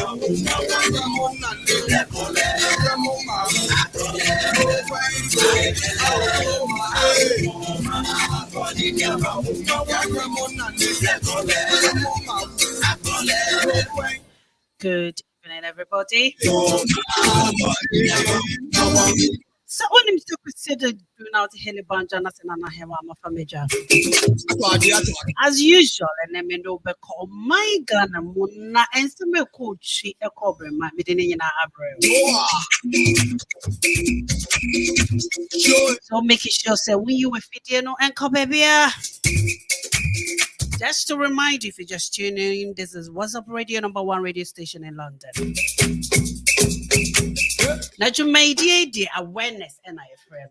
Good evening, everybody. So, when you consider doing out Henny Banjana and Hemaah Famaja, as usual, and then we know call my Ghana Muna and some coach a cobra, my meeting in our so making sure say we you with video and cobebia. Just to remind you, if you're just tuning in, this is WhatsApp Radio, #1 radio station in London. Now, you made the awareness and I friend.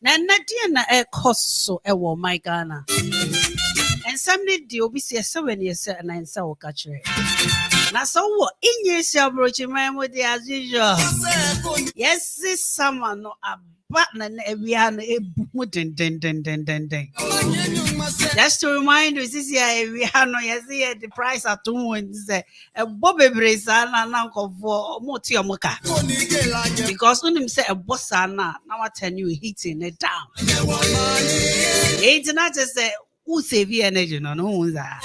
Now, Nadia na a cost so a war my Ghana. And some need the obisi 7 years and I saw catch it. Now, so what in your celebrity man with the as usual? Yes, this summer no a button and we are a den. Just to remind you, this year we have no yes the price at 2 and say a Bobby Brace and an uncle for Motiomoka. Because when him say a bossa now I tell you hitting it down. It's not just say who save you energy no who's that.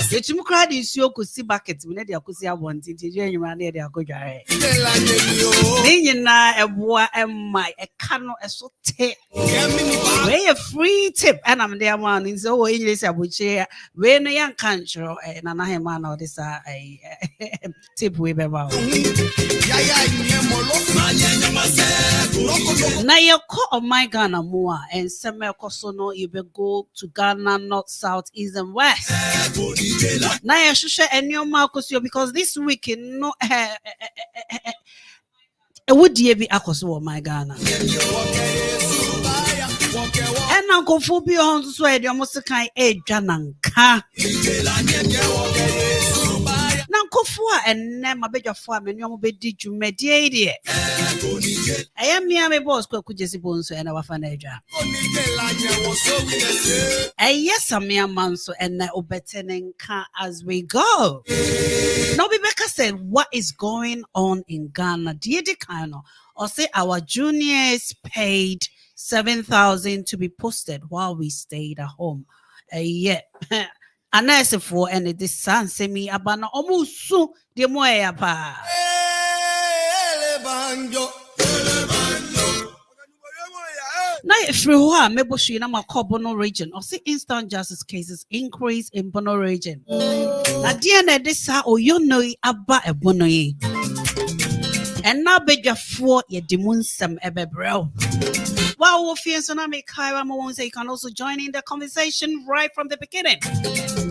The Chimukra is your could see buckets when they are Kusia wanting to join you and they are good. Then a boy and my a canoe a so take way a free tip and I'm there one in so English I would share when a young country and an man or this a tip we about. Now you call my Ghana more and some Kosono you will go to Ghana north, south, east and west. Now I should share any of Marcus because this week no would ye be Akoso my Ghana and Uncle Phobia on swear you almost kind a jananka Nankofua and Nema Beja farm and you did you mediate. I am Miami boss could just bones and our fanager. Yes, I'm mere manso and obetening car as we go. Now, Rebecca said, what is going on in Ghana? Dear Decano, or say our juniors paid 7,000 to be posted while we stayed at home. Yeah. And as for and this son say me abana almost so the moya pa. Now, if you are maybe she na Bono region or see instant justice cases increase in Bono region. Now, dear, this or you know about a Bono and now beg your 4 ye demon some ebe bro. Wow, Wolfian Sonami Kaira Mo say you can also join in the conversation right from the beginning.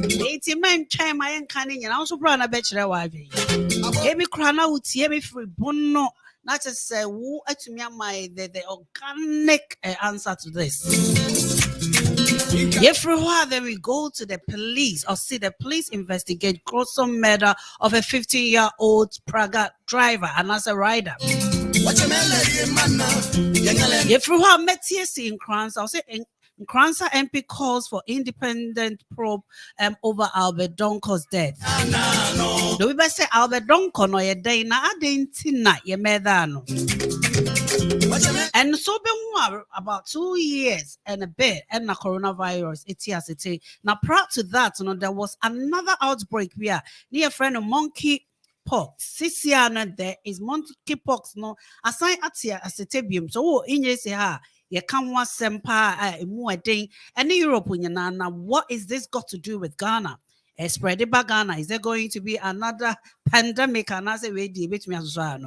80 men chime my uncanny and also run a bachelor wife. Every crown out, every free bono. Not just say, who to me my the organic answer to this. If we while then we go to the police or see the police investigate gruesome murder of a 15-year-old Praga driver and as a rider. If we have met TSC in Kransa, I'll say in Kransa MP calls for independent probe over Albert Donko's death. Do we best say Albert Donko no ye day na adentina ye medano. And so been about 2 years and a bit and the coronavirus it. Now prior to that, there was another outbreak where near friend of monkey pox. Sisiana there is monkey pox no assign atia acetabium. So in ye say ha ye can want sempa more day and Europe na what is this got to do with Ghana? Spread it back Ghana. Is there going to be another pandemic? And as a way debate me as well.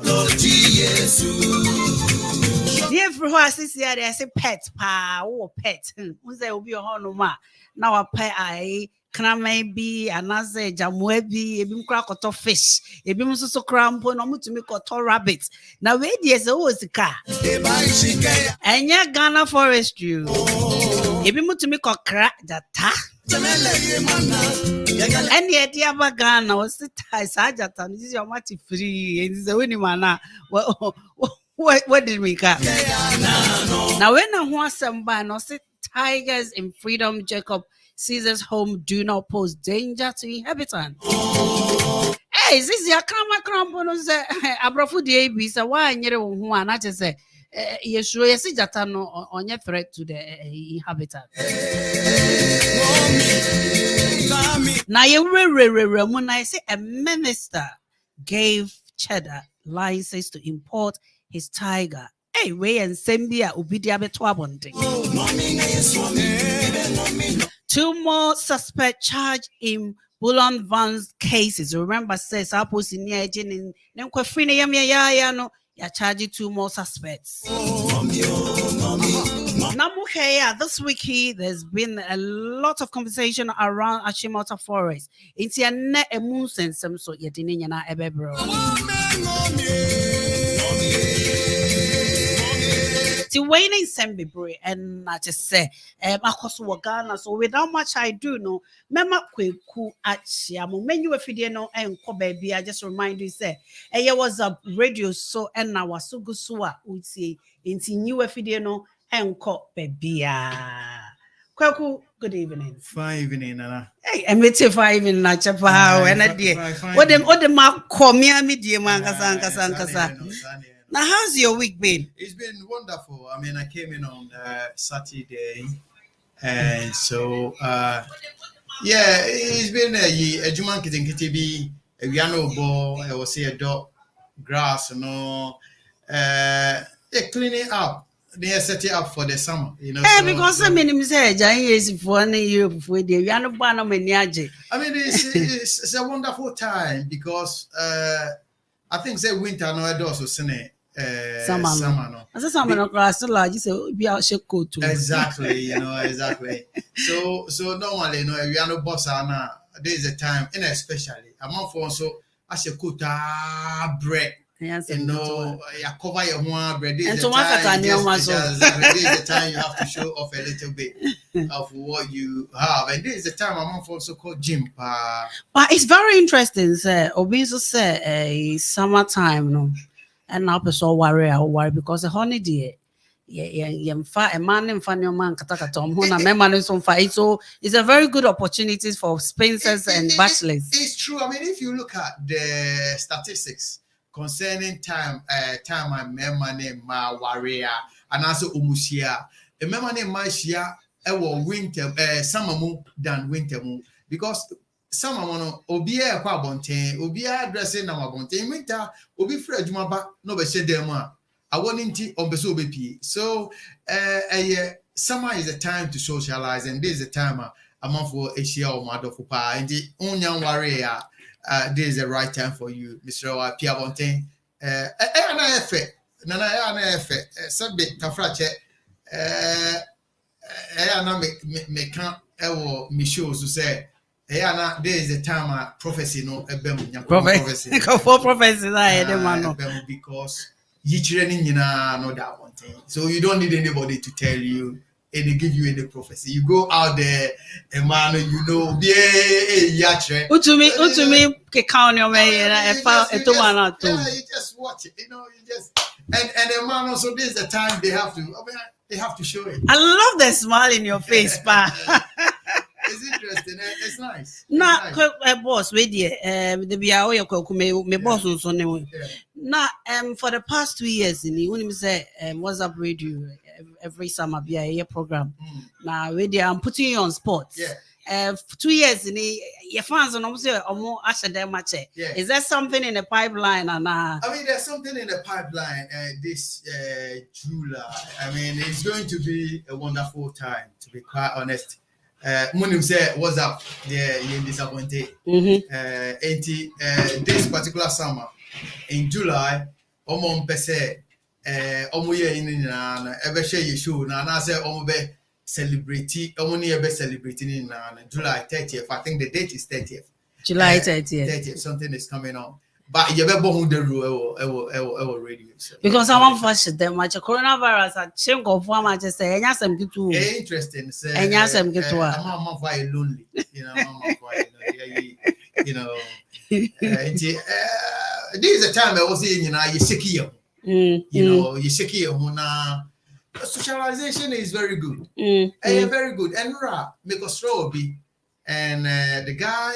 Dear everyone, I say pet pa or pet. Who's there will be a honor now a pet I can maybe another jamwebi, a bim crack or fish, a bim so cramp on to make a rabbit. Now wait, yes, always the car. And ya Ghana forest you. A bim to make a crack that ta. And yet, the other Ghana was the tie Sajat and this is your matty free and this is the winning man. Well, What did we got? Now when I want somebody, no say tigers in freedom, Jacob Caesar's home do not pose danger to inhabitants. Hey, this your camera cramp no say abrofo dey bi say why nyere wo ho ana che say yesuro yesi jata no onye threat to the inhabitants. Now you I say a minister gave Cheddar license to import his tiger. Hey, way and Sembia Ubidia Betwabonte. 2 more suspects charged in Bulon Van's cases. Remember, says Apples in the agent in Nenquafrina Yamiano, you're charging 2 more suspects. This week there's been a lot of conversation around Achimota Forest. It's a net a moon sense some sort yet in Yana Ebebro. Wayne Sembibre and I just say Marcos Wagana. So without much I do know, Mema Kweku Achiamu menu if you know and baby. I just remind you say there was a radio so and now was so good would say into new if you know and baby. Kwaku, good evening. Fine evening, Nana. Hey, I'm with you 5 in Nachapa and a dear. What the mark call me a media man, Kasa. Now, how's your week been? It's been wonderful. I mean, I came in on Saturday, and so yeah, it's been a Juman Kitty KTB, a piano ball. I will say a dog grass, cleaning up. They are setting up for the summer, because I mean, is for 1 year before the piano banner. I mean, it's a wonderful time because I think say winter no also sene. Summer no. As a summer no class large, you say be out shake coat too. Exactly, exactly. So normally, we are no boss ana. There is a time, and especially a month for so as a quota bread. Yes, you cover your one bread. And so this is the time you have to show off a little bit of what you have, and this is the time a month also called gym. But it's very interesting, sir. Obiso say a summertime no. And now person worry because the holiday a man in funny man katakatom hona memano so far. So it's a very good opportunity for spinsters and bachelors. It's true. I mean, if you look at the statistics concerning time and memane ma warrior and also umusia a memane ma shia winter summer mu than winter mu because summer mono obia kwa bonten obia dressing na bonten winter obi free adwuma ba no be she dem a awoni nti ombeso obepie. So summer is the time to socialize, and this is the time a month for Asia or Madofo pa and the onyan warrior. This is the right time for you, Mr. Pierre Bonten. Ana efe sabe tafrache ana me kan ewo mi shows to say ana there is a time prophecy no ebem prophecy because yichire ni nyina no that one thing. So you don't need anybody to tell you and give you any prophecy. You go out there, and man, be yachre. Utumi ke count your way you just watch it, you just and the man also this is the time they have to show it. I love the smile in your face, pa. It's interesting. It's nice. Now, boss, wait there. The biao me boss on Sunday. Now, for the past 2 years, when say WhatsApp radio every summer be a program. Now, I'm putting you on spot. Yeah. 2 years your fans and almost more asha them match. Is there something in the pipeline? And I mean, there's something in the pipeline this July. I mean, it's going to be a wonderful time, to be quite honest. Munim say what's up there you disappointed. This particular summer in July, pese ye in ever share your show na say be celebrity celebrating in July 30th. I think the date is 30th. July 30th. Something is coming on. But you better born the rule radio. Because I want to them much coronavirus at change of one I just say anyasem gitu. Interesting. Anyasem gitu. I'm quite lonely. This is the time I was saying you sick here. You know, you shake your socialization is very good. Very good. And make us be. And the guy,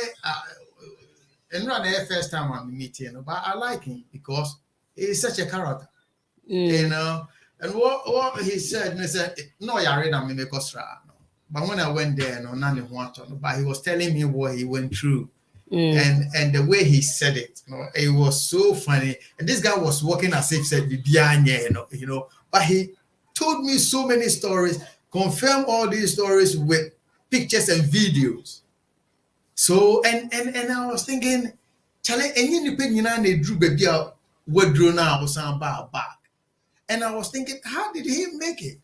and the first time I'm meeting, but I like him because he's such a character. You know, and what he said, no, I read him make us but when I went there, no, none of one, but he was telling me what he went through. And the way he said it, you know, it was so funny. And this guy was walking as if said you know, but he told me so many stories, confirmed all these stories with pictures and videos. So and I was thinking, Charlie, and you they drew baby out what drew now was back. And I was thinking, how did he make it?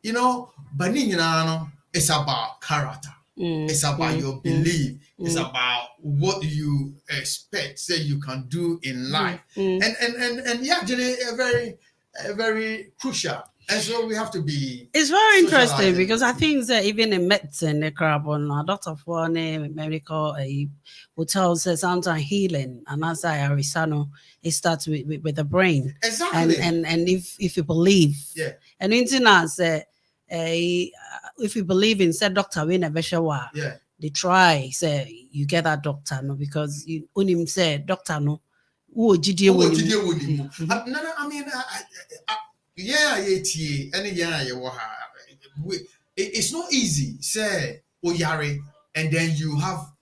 You know, but it's about character. It's about your belief. It's about what you expect, say you can do in life. And yeah, very crucial. And so we have to be. It's very interesting because I think that even in medicine, the carbon, a doctor for medical hotels say sometimes healing, and as I Arisano, it starts with the brain. Exactly. And if you believe, and internet say, if you believe in said doctor, we never show they try say you get that doctor no because you only say doctor no. I mean, it's not easy. Say Oyare, and then you have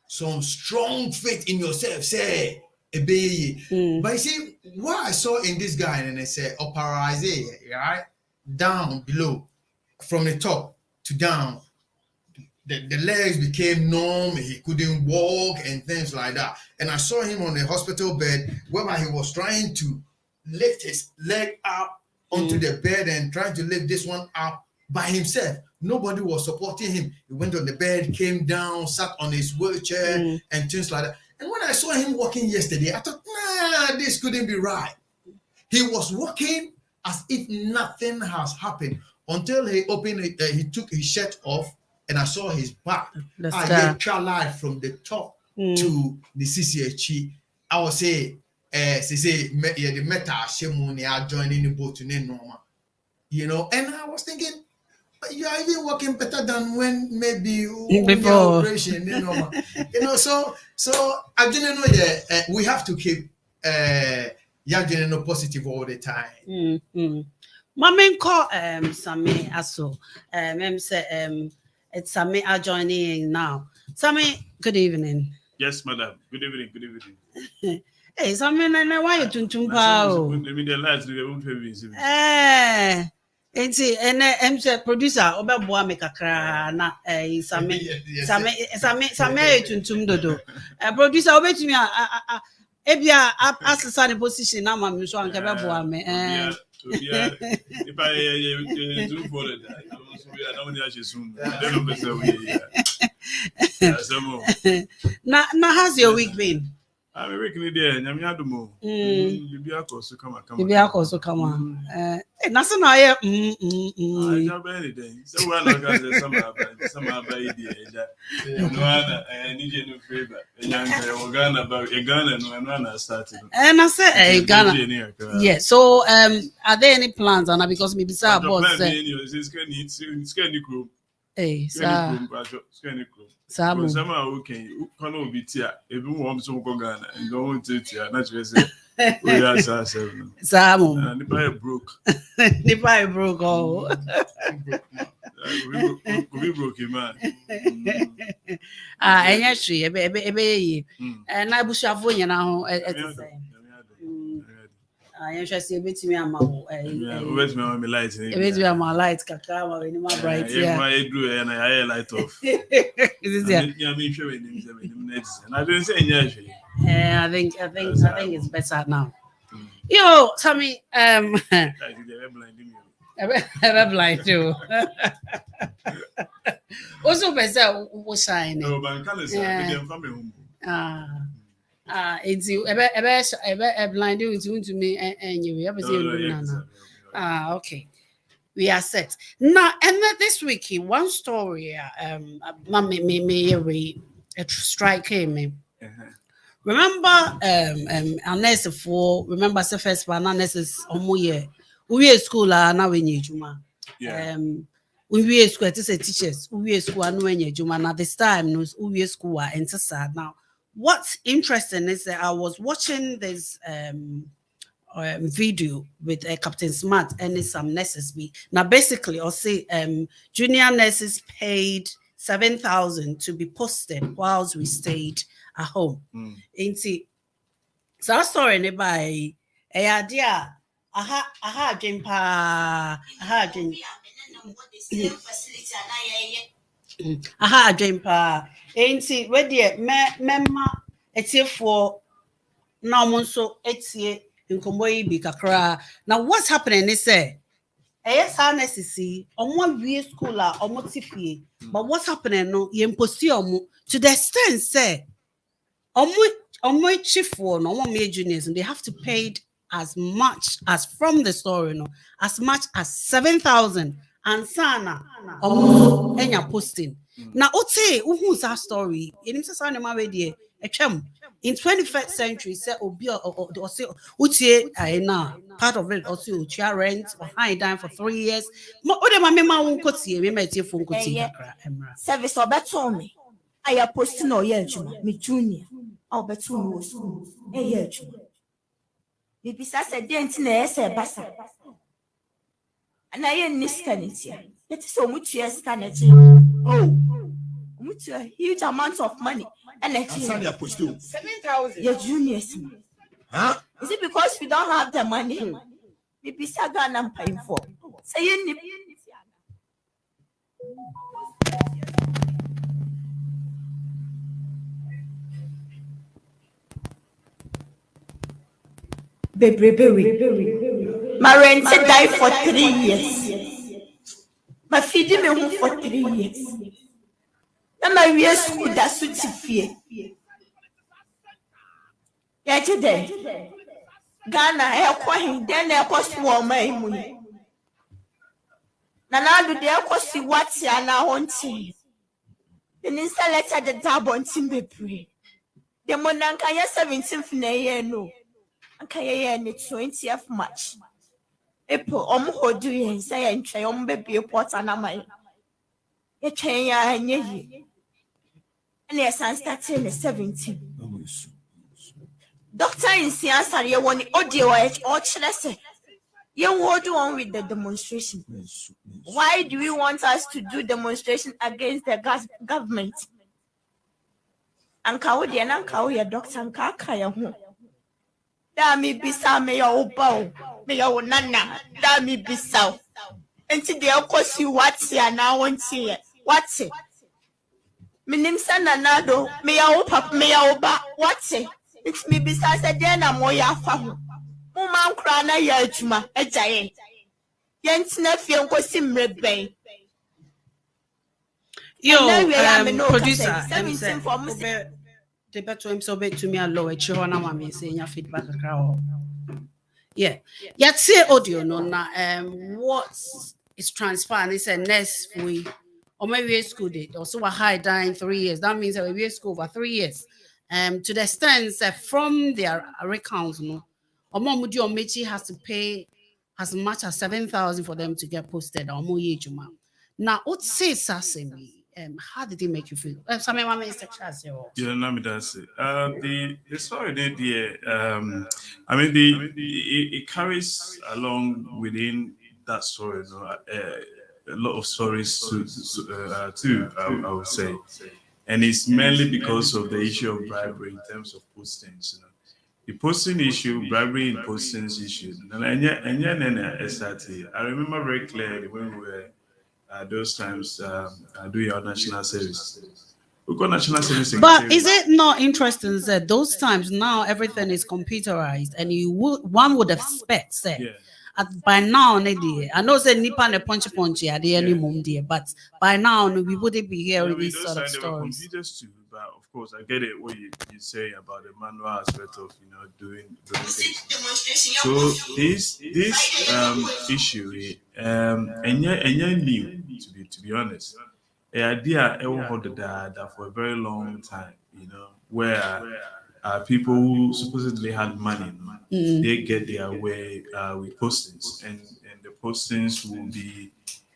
some strong faith in yourself. Say but you see what I saw in this guy, and I say oparize, right down below, from the top to down. The legs became numb, he couldn't walk and things like that. And I saw him on the hospital bed where he was trying to lift his leg up onto the bed and trying to lift this one up by himself. Nobody was supporting him. He went on the bed, came down, sat on his wheelchair and things like that. And when I saw him walking yesterday, I thought, nah, this couldn't be right. He was walking as if nothing has happened until he he took his shirt off. And I saw his back. I tried from the top to the CCH. I was say, the meta shemuni are joining the boat to normal. You know, and I was thinking, you are even working better than when maybe before operation, you know. You know, so I didn't know we have to keep positive all the time. Mamen call Sammy Aso. Say it's Sammy are joining now. Sammy, good evening. Yes, madam. Good evening. Good evening. Hey, Sammy, why you tuntumpa? The lights we won't have busy. And say producer Obeboa make kakra na Sammy tuntum dodo. Producer obetumi ebia asesa the position na ma me so anka beboa me. If I do for it, I don't know soon. Now how's your week been? I'm working there. Nyamiadumo. Bibia koso kama. Nasa na ye I job anything. So one of us some idea. No other need no favor. Ghana about Ghana no started. And I said Ghana. Yeah. So are there any plans Anna because me bisa boss say scan group. Eh, scan group. Some okay, can all be tia. If you want to go Ghana and go on to tia, not just say we are some. The buy broke. The buy broke. Oh, we broke him, man. And actually, and I bush have one now at the same. I just say bit me am where's my light? Where's my light? Kakama, in my bright. Yeah, I do, and I light off. Is it? Yeah, me sure and I didn't say yes. I think it's better now. Yo, Tommy, ever blind too. Also, better was shine. No, but it's you ever blind you to me and you ever see okay. We are set now. And this week, one story, me a strike came in Remember, our nurse for remember the first one, our nurses year. We school now when you juma. Yeah. We school it is a teachers. We school and when you juma now this time knows we school and sad now. What's interesting is that I was watching this video with Captain Smart and some nurses. Now basically, I'll say junior nurses paid 7,000 to be posted whilst we stayed at home. Ain't so I saw it by a idea. Aha, dream pa, aha, dream. Aha, dream pa. Ain't it? Where dear, memma, it's here for now, Monso, it's here in Komoi Bikakra. Now, what's happening is yes, necessary on one way school or motify. But what's happening no, you impossible to the extent say on my chief one, on one major juniors, and they have to pay as much as from the story, no, as much as 7,000 and sana and you're posting. Now, Ote, who's our story? In himself, I'm already a chum. In 21st century, say Obia or say Utie na part of it also Utia rent or high down for 3 years. What my mama won't go see me, my phone could see service or better me. I are posting no year, me junior. I'll bet you no a year. Maybe that's a dent in the essay bassa. And I ain't niscanity. It is so much yes, canity. Oh, much a huge amount of money. And I think 7,000. Your juniors. Huh? Is it because we don't have the money? Maybe Sagan I'm paying for. Say you need. Baby. My rent died for 3 years. My feeding me home for 3 years. And my real school that's such a fear. Yeah, today. Ghana, I acquired, then I cost one my money. Now do they cost you what you are now wanting? Then instead let the tab on Timber pray. The Monanka 17th year no. And can you 20th March? April, hold you and say and try on baby pot and my. A chain and ye. And yes, I'm starting the 17th. Doctor in science are you want audio or say you what do on with the demonstration? Why do we want us to do demonstration against the government? And Kaudi and Kauya doctor and Kakaya home. Dami bisa me your bow, me your nana, dami bisa. And today, of course, you what's here now won't see it. What's it? Minim sananado, me your pap, me your ba, what's it? It's me besides a dinner moya famu. Mumam crana yajuma, a giant. Yent nephew was sim red bay. Yo, producer, the better him so big to me a low at Chihona, saying your feedback a crowd. Yeah, yet say audio no na what is transparent is a next we or maybe a school date also a high down 3 years. That means that we school for 3 years. To the extent that from their accounts, no, or more Mudi or Mechi has to pay as much as 7,000 for them to get posted or more juma. Now, what says Sasemi? How did it make you feel? Some of my Mr. Chas, yeah, let me that's it. The story did I mean it carries along within that story, you know, a lot of stories too, I would say. And it's mainly because of the issue of bribery in terms of postings. You know, the posting issue, bribery in postings issue. And I remember very clearly when we were those times doing our national service. We got national service. But is it not interesting that those times now everything is computerized and one would expect by now, I know say Nipa and punchy at the any moment, but by now we wouldn't be hearing these sort of stories. Computers too, but of course I get it what you say about the manual aspect of doing things. So this issue and new to be honest. The idea ever hold that for a very long time, where people who supposedly had money, they get their way with postings, and the postings will be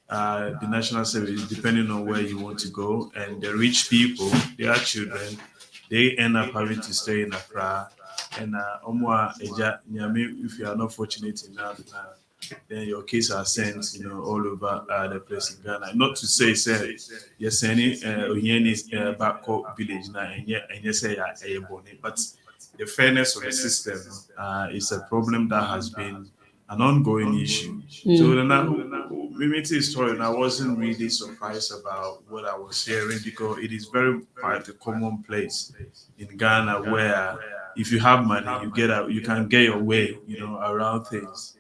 the national service, depending on where you want to go. And the rich people, their children, they end up having to stay in Accra. And if you are not fortunate enough, then your kids are sent, all over the place in Ghana. Not to say, yes, any back village now, and yes, say, but the fairness of the system is a problem that has been an ongoing issue. So then we made this story, and I wasn't really surprised about what I was hearing because it is very quite a commonplace in Ghana where if you have money, you can get your way, around things.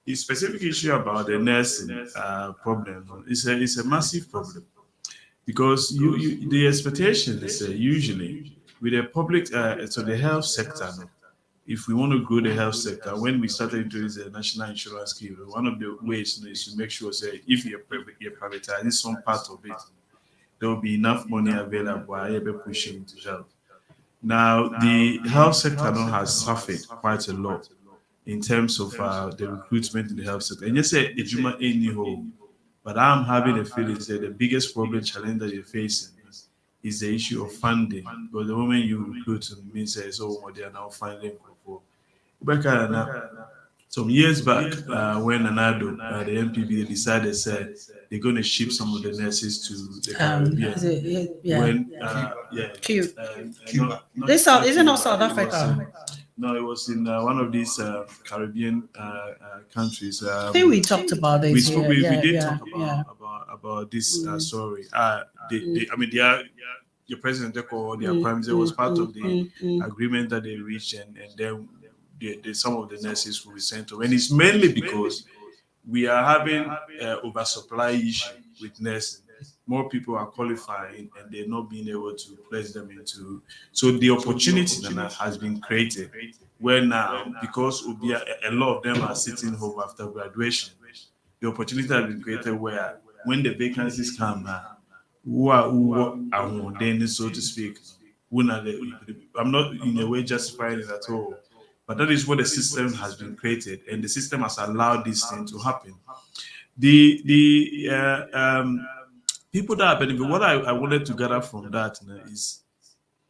The specific issue about the nursing problem is a massive problem because the expectation is usually with the public, so the health sector. No, if we want to grow the health sector, when we started doing the national insurance scheme, one of the ways is to make sure that if you're privatizing some part of it, there will be enough money available while you're pushing to health. Now, the health sector now has suffered quite a lot in terms of the recruitment in the health sector. And you say Ejuma anyhow, but I'm having a feeling that the biggest problem challenge that you're facing is the issue of funding. Because the moment you recruit, it means that they are now funding for. Some years back, when Anado, the MPB, decided said they're going to ship some of the nurses to the Caribbean. Cuba. Is it not South Africa? No, it was in one of these Caribbean countries. I think we talked about this. We did talk about this story. They are your president or their prime minister was part of the agreement that they reached, and then some of the nurses will be sent to. And it's mainly because we are having oversupply issue with nursing. More people are qualifying and they're not being able to place them into. So the opportunity that has been created, where now, because a lot of them are sitting home after graduation, the opportunity has been created where when the vacancies come now, who are then, so to speak, I'm not in a way justifying it at all, but that is what the system has been created, and the system has allowed this thing to happen. The people that are benefiting, what I wanted to gather from that is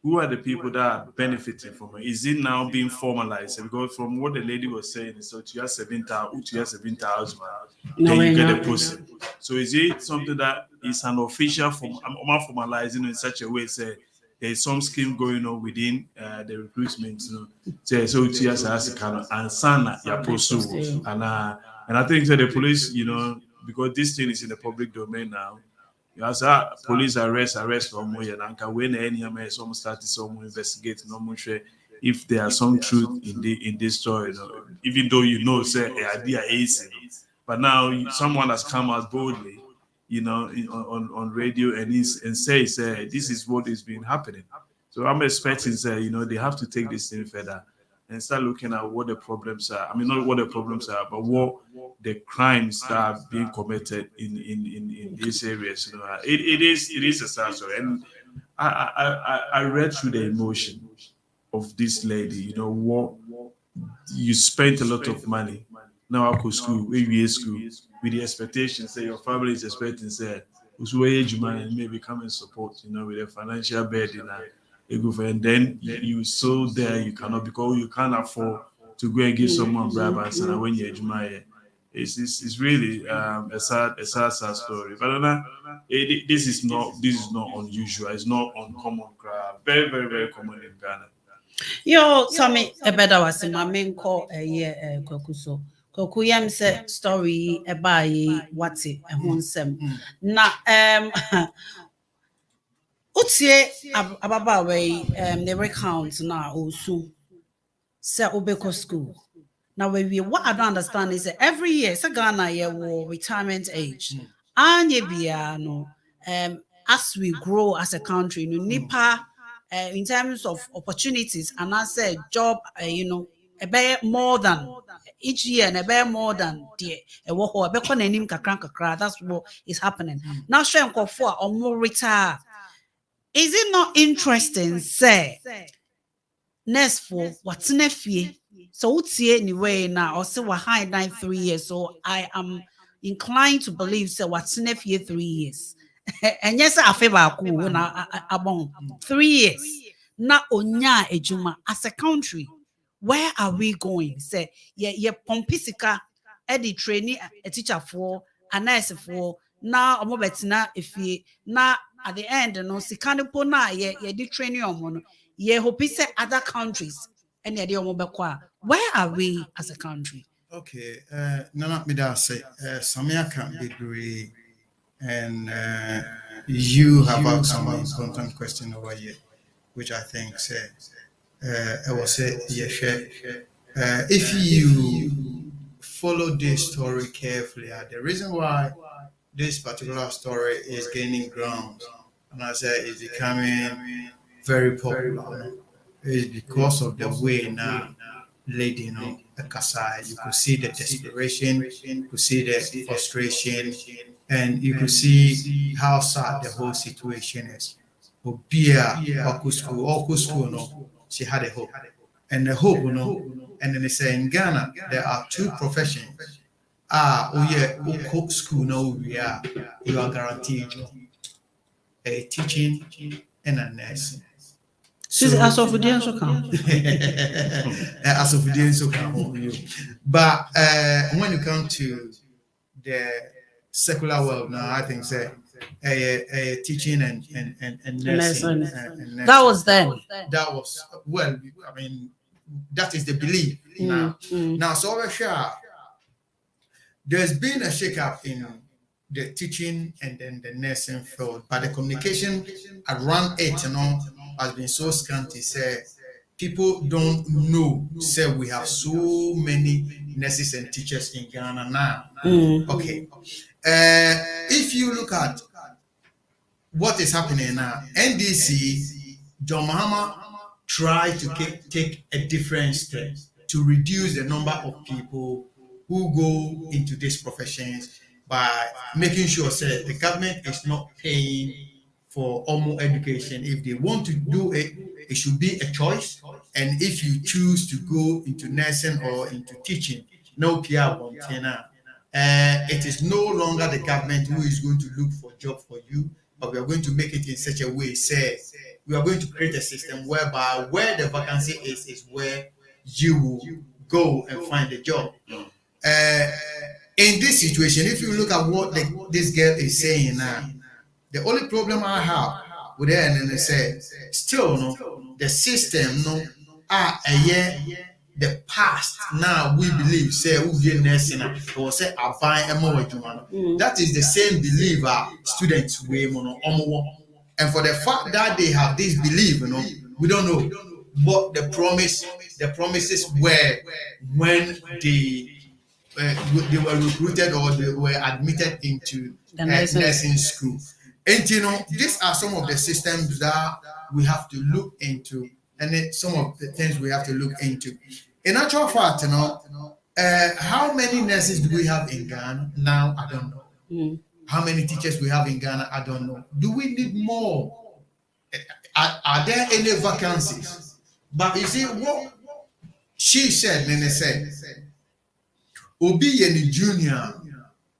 who are the people that are benefiting from it? Is it now being formalized? Because from what the lady was saying, so to your 7,000, then you get a post. So is it something that is an official formalizing in such a way, say there's some scheme going on within the recruitment, say so to your kind of ansana ya pursue, and I think that the police, because this thing is in the public domain now. As police arrest from where and when any some start some investigate no sure if there are some truth in this story, even though say idea is, but now someone has come out boldly, on radio and says this is what is been happening. So I'm expecting they have to take this thing further and start looking at what the problems are. I mean, not what the problems are, but what the crimes that are being committed in these areas. It is a sad story, and I read through the emotion of this lady. What you spent a lot of money. Now I go school, school with the expectations that your family is expecting. Say, maybe come and support. With a financial burden. And then you so there you cannot, because you can't afford to go and give someone bribe and when you're Jumaya. It's really a sad story. But this is not unusual. It's not uncommon. Very, very, very common in Ghana. Yo, Tommy, a better was in my main call a year, Kokuso. Kokuyam said story about what's it and one sem. Now, Utie ababa way the recount now also say obeko school. Now what I don't understand is that every year say Ghana year war retirement age. And no as we grow as a country, nipa in terms of opportunities and I say job a bear more than each year and a bear more than a walk or a beacon and him kakra. That's what is happening. Now Shenko for or more retire. Is it not interesting, say, nurse for what's nephew. So utie anyway now or say we're high 3 years. So I am inclined to believe so what's nephew 3 years. And yes, I favor na abon 3 years. Na onya ejuma as a country. Where are we going? Say ye pompisika edi trainee a teacher for a nurse for now omo betina efie na at the end no sikane po na ye di training omo no ye hope say other countries and ye di omo bekwa. Where are we as a country? Okay, Nana Mida say, Samia can be agree, and you have asked some important question over here, which I think say, I will say, yes, if you follow this story carefully, the reason why this particular story is gaining ground, and I say it's becoming very popular, is because of the way now, lady, aside, you could see the desperation, you could see the frustration, and you could see how sad the whole situation is. Obia, Oku school, no, she had a hope. And the hope, and then they say in Ghana, there are two professions. Oku school, no, you are guaranteed job. A teaching and a nursing. So as of the answer come. As of the so can but when you come to the secular world now, I think say teaching and nursing, and That was then. that was well, I mean, that is the belief now. Now, so over sure there's been a shake-up in the teaching and then the nursing field, but the communication around it, has been so scanty. Say people don't know. Say we have so many nurses and teachers in Ghana now. Okay, if you look at what is happening now, NDC, John Mahama tried to take a different step to reduce the number of people who go into these professions by making sure that the government is not paying for almost education. If they want to do it, it should be a choice. And if you choose to go into nursing or into teaching, no PR container. It is no longer the government who is going to look for a job for you, but we are going to make it in such a way, say, we are going to create a system whereby where the vacancy is where you will go and find a job. In this situation, if you look at what this girl is saying now, the only problem I have with her, and they say, still, the system, the past now we believe, say, who get nursing or say, I buy a more. That is the same belief students way, and for the fact that they have this belief, we don't know what the promises were when they were recruited or they were admitted into the nursing school. And these are some of the systems that we have to look into, and some of the things we have to look into. In actual fact, how many nurses do we have in Ghana now? I don't know. How many teachers we have in Ghana? I don't know. Do we need more? Are there any vacancies? But you see what she said, Nene said, Obi any junior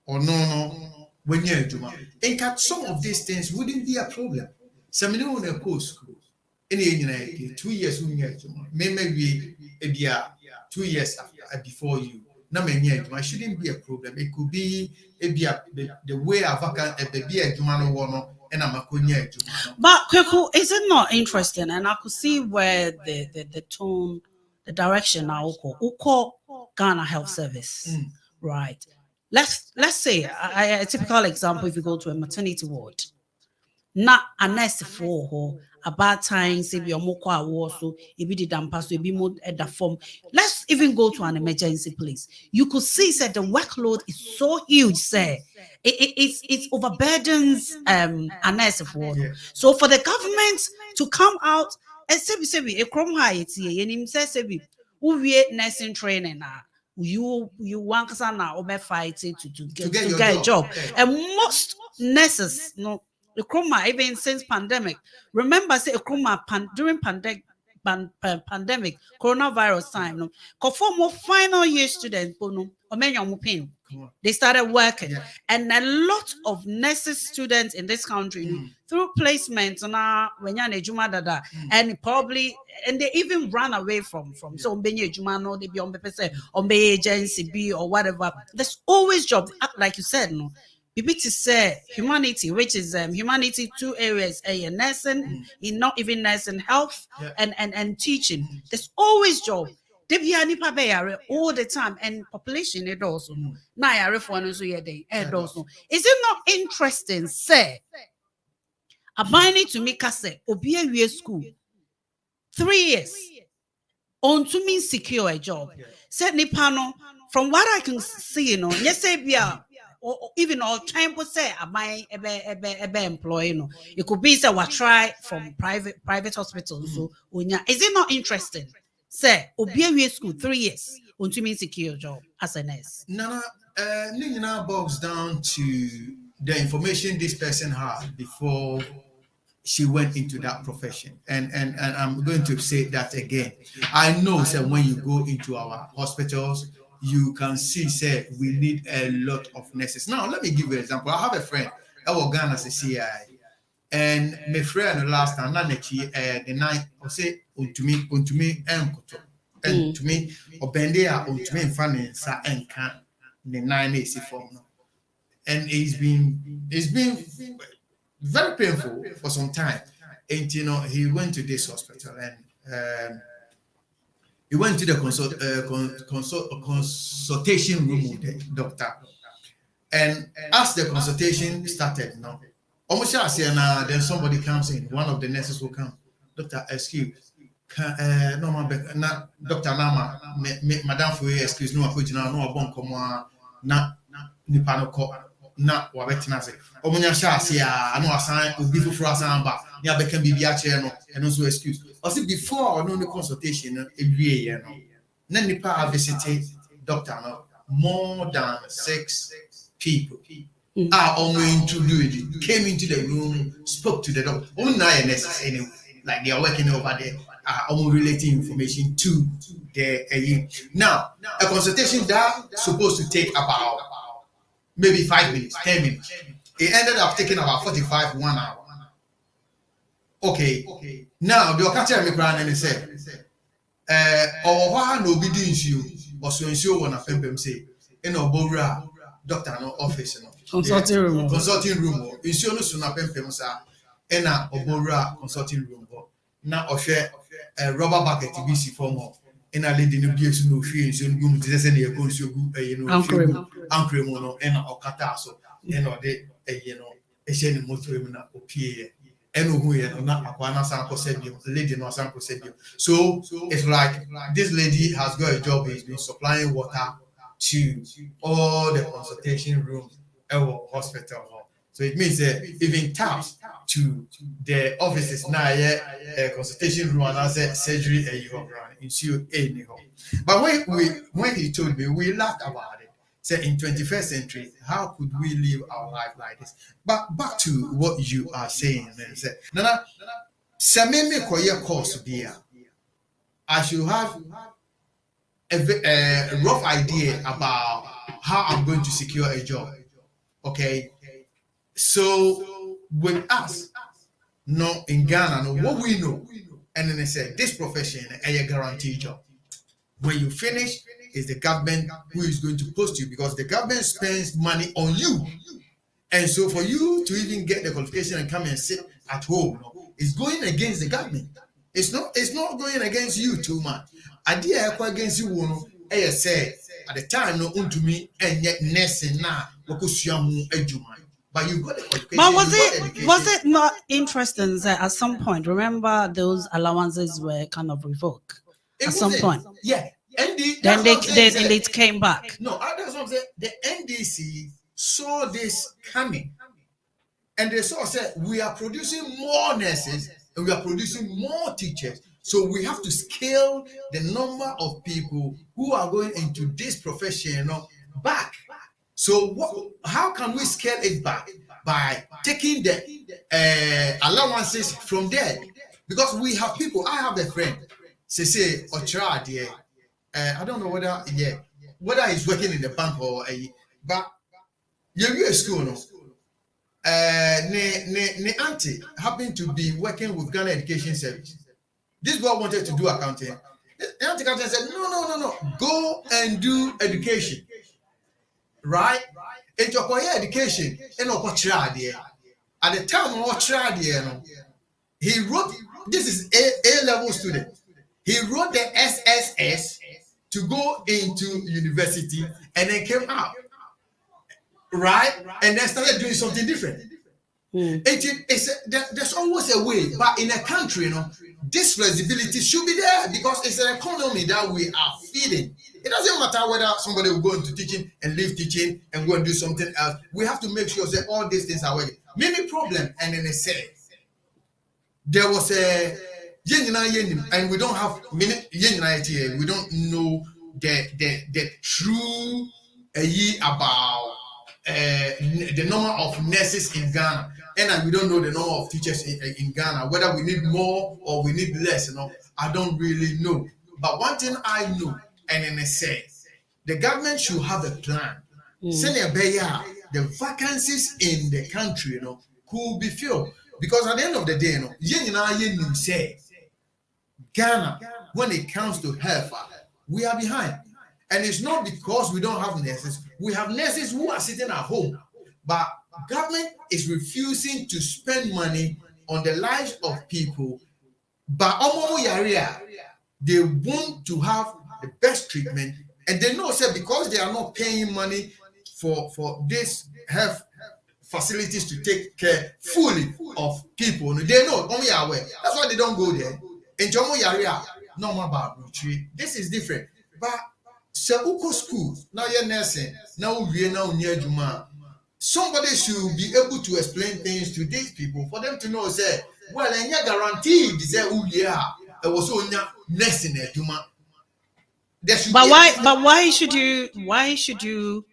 or no, when you're Juma. In fact, some of these things wouldn't be a problem. Some on a course school. Any 2 years, maybe 2 years before you. It shouldn't be a problem. It could be the way a vacant be a Jumano one and I'm a Kunya. But Kweku, is it not interesting? And I could see where the tone, the direction now Uko Ghana Health Service, right? Let's say a typical example. If you go to a maternity ward, not a nurse for a bad time, say be a so if you did pass, be more at the form. Let's even go to an emergency place. You could see that the workload is so huge, say it overburdens a nurse for. So for the government to come out and say a chrome high, it's here, and say we nursing training now. You want to fight to get a job. And most nurses, the chroma, even since pandemic, remember say a chroma during pandemic pandemic, coronavirus time, no, for more final year students, they started working, Yeah. and a lot of nurses students in this country through placements and probably and they even run away from so no they be on agency B or whatever. There's always jobs, like you said, no. Bibi to say humanity, which is humanity, 2 areas, nursing, in not even nursing, health and teaching. There's always job. They be all the time, and population it also. Now for also also. Is it not interesting? Say, abiding to make us say, Obia school 3 years on to mean secure a job. Said Nipano, from what I can see, yes, say or even all time per se, a employee, it could be say what try from private hospitals. So, is it not interesting? Say, Obia school 3 years on to mean secure job as a nurse. Nana, Nina boils down to the information this person had before she went into that profession. And I'm going to say that again. I know that when you go into our hospitals, you can see, say, we need a lot of nurses. Now, let me give you an example. I have a friend, I was Ghana as a CI, and my friend last time, the night, I say, to me, and to me, or Bendia, to me, and funny, and can't the 9 AC form. And it's been very painful for some time. And he went to this hospital and he went to the consultation room with the doctor. And as the consultation started, almost then somebody comes in, one of the nurses will come. Doctor, excuse. Doctor Nama, Madame Fouye, excuse no, no, bon, come na nipano ko na wabetina se omunya shasi ya no asan obi fufuru asan ba ya beka bibia che no eno so excuse also before no consultation ewie ye no na nipa visited doctor no more than 6 people are only to do it, came into the room, spoke to the doctor. Only necessary, like they are working over there, are relating information to the now a consultation that supposed to take about maybe 5 minutes, 10 minutes. It ended up taking about 45, 1 hour. Okay. Now the catcher me brand and said, or why no obedience you or so and so one of them say, Bora doctor no office no consulting room issue no so na pempem sa na Bora consulting room na ohwe rubber bucket BC form na lady no bi esu no hwe nso no gum tese na e konsu gu ankrem no na okata so na de no ehye ni motor mu na opie eno hu ye no na akwana san ko sebio lady no san ko sebio. So it's like this lady has got a job, he's been supplying water to all the consultation rooms at hospital. So it means even taps to the offices now, consultation room and as surgery anyhow. But when he told me, we laughed about it. Say in 21st century, how could we live our life like this? But back to what you are saying, say, Nana, Sameme Koya course beer. I should have a rough idea about how I'm going to secure a job. Okay, so with us, no in Ghana, no what we know, and then they said this profession a guaranteed job. When you finish, it's the government who is going to post you because the government spends money on you, and so for you to even get the qualification and come and sit at home, it's going against the government. It's not going against you too much. Idea against you say at the time no to me and yet nursing now but you got the qualification. But was it not interesting that at some point, remember those allowances were kind of revoked at some point? Yeah. Then they came back. No, that's what I'm saying. The NDC saw this coming and they saw said we are producing more nurses and we are producing more teachers. So we have to scale the number of people who are going into this profession back. So how can we scale it back? By taking the allowances from there. Because we have people. I have a friend. Say Ochra dear. I don't know whether he's working in the bank or but you're at school, no. Ne auntie happened to be working with Ghana Education Service. This boy wanted to do accounting. The auntie accountant said, no, go and do education, right? It's your education and opportunity. At the time of opportunity, he wrote. This is A level student. He wrote the SSS to go into university and then came out, right? And then started doing something different. There's always a way, but in a country, this flexibility should be there because it's an economy that we are feeding. It doesn't matter whether somebody will go into teaching and leave teaching and go and do something else. We have to make sure that all these things are working. Many problem, and then they say there was a and we don't have many we don't know the true about the number of nurses in Ghana, and we don't know the number of teachers in Ghana, whether we need more or we need less. I don't really know. But one thing I know, and then I say, the government should have a plan. The vacancies in the country, could be filled. Because at the end of the day, you say Ghana, when it comes to health, we are behind. And it's not because we don't have nurses. We have nurses who are sitting at home. But government is refusing to spend money on the lives of people. But they want to have the best treatment. And they know, because they are not paying money for this health facilities to take care fully of people. They know, aware. That's why they don't go there. In Jomo Yaria, no more about retreat. This is different. But school, now you're nursing, now we're now near Juma. Somebody should be able to explain things to these people for them to know, well, and you're guaranteed, it was only nursing at Juma. But why should you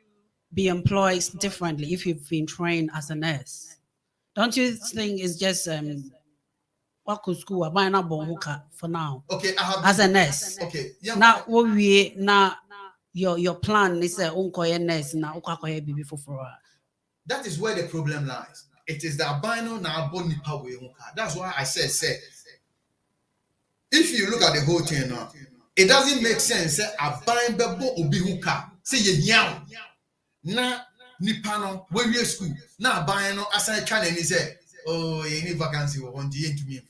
be employed differently if you've been trained as a nurse? Don't you think it's just what could school for now? Okay, I have as a nurse. Okay, yeah. Now your plan is a nurse now for. That is where the problem lies. It is the albino now body power. That's why I said, if you look at the whole thing now, it doesn't make sense. Albino bebo obihuka say ye na nipano when we school na albino aside China say, oh, you need vacancy on the to me.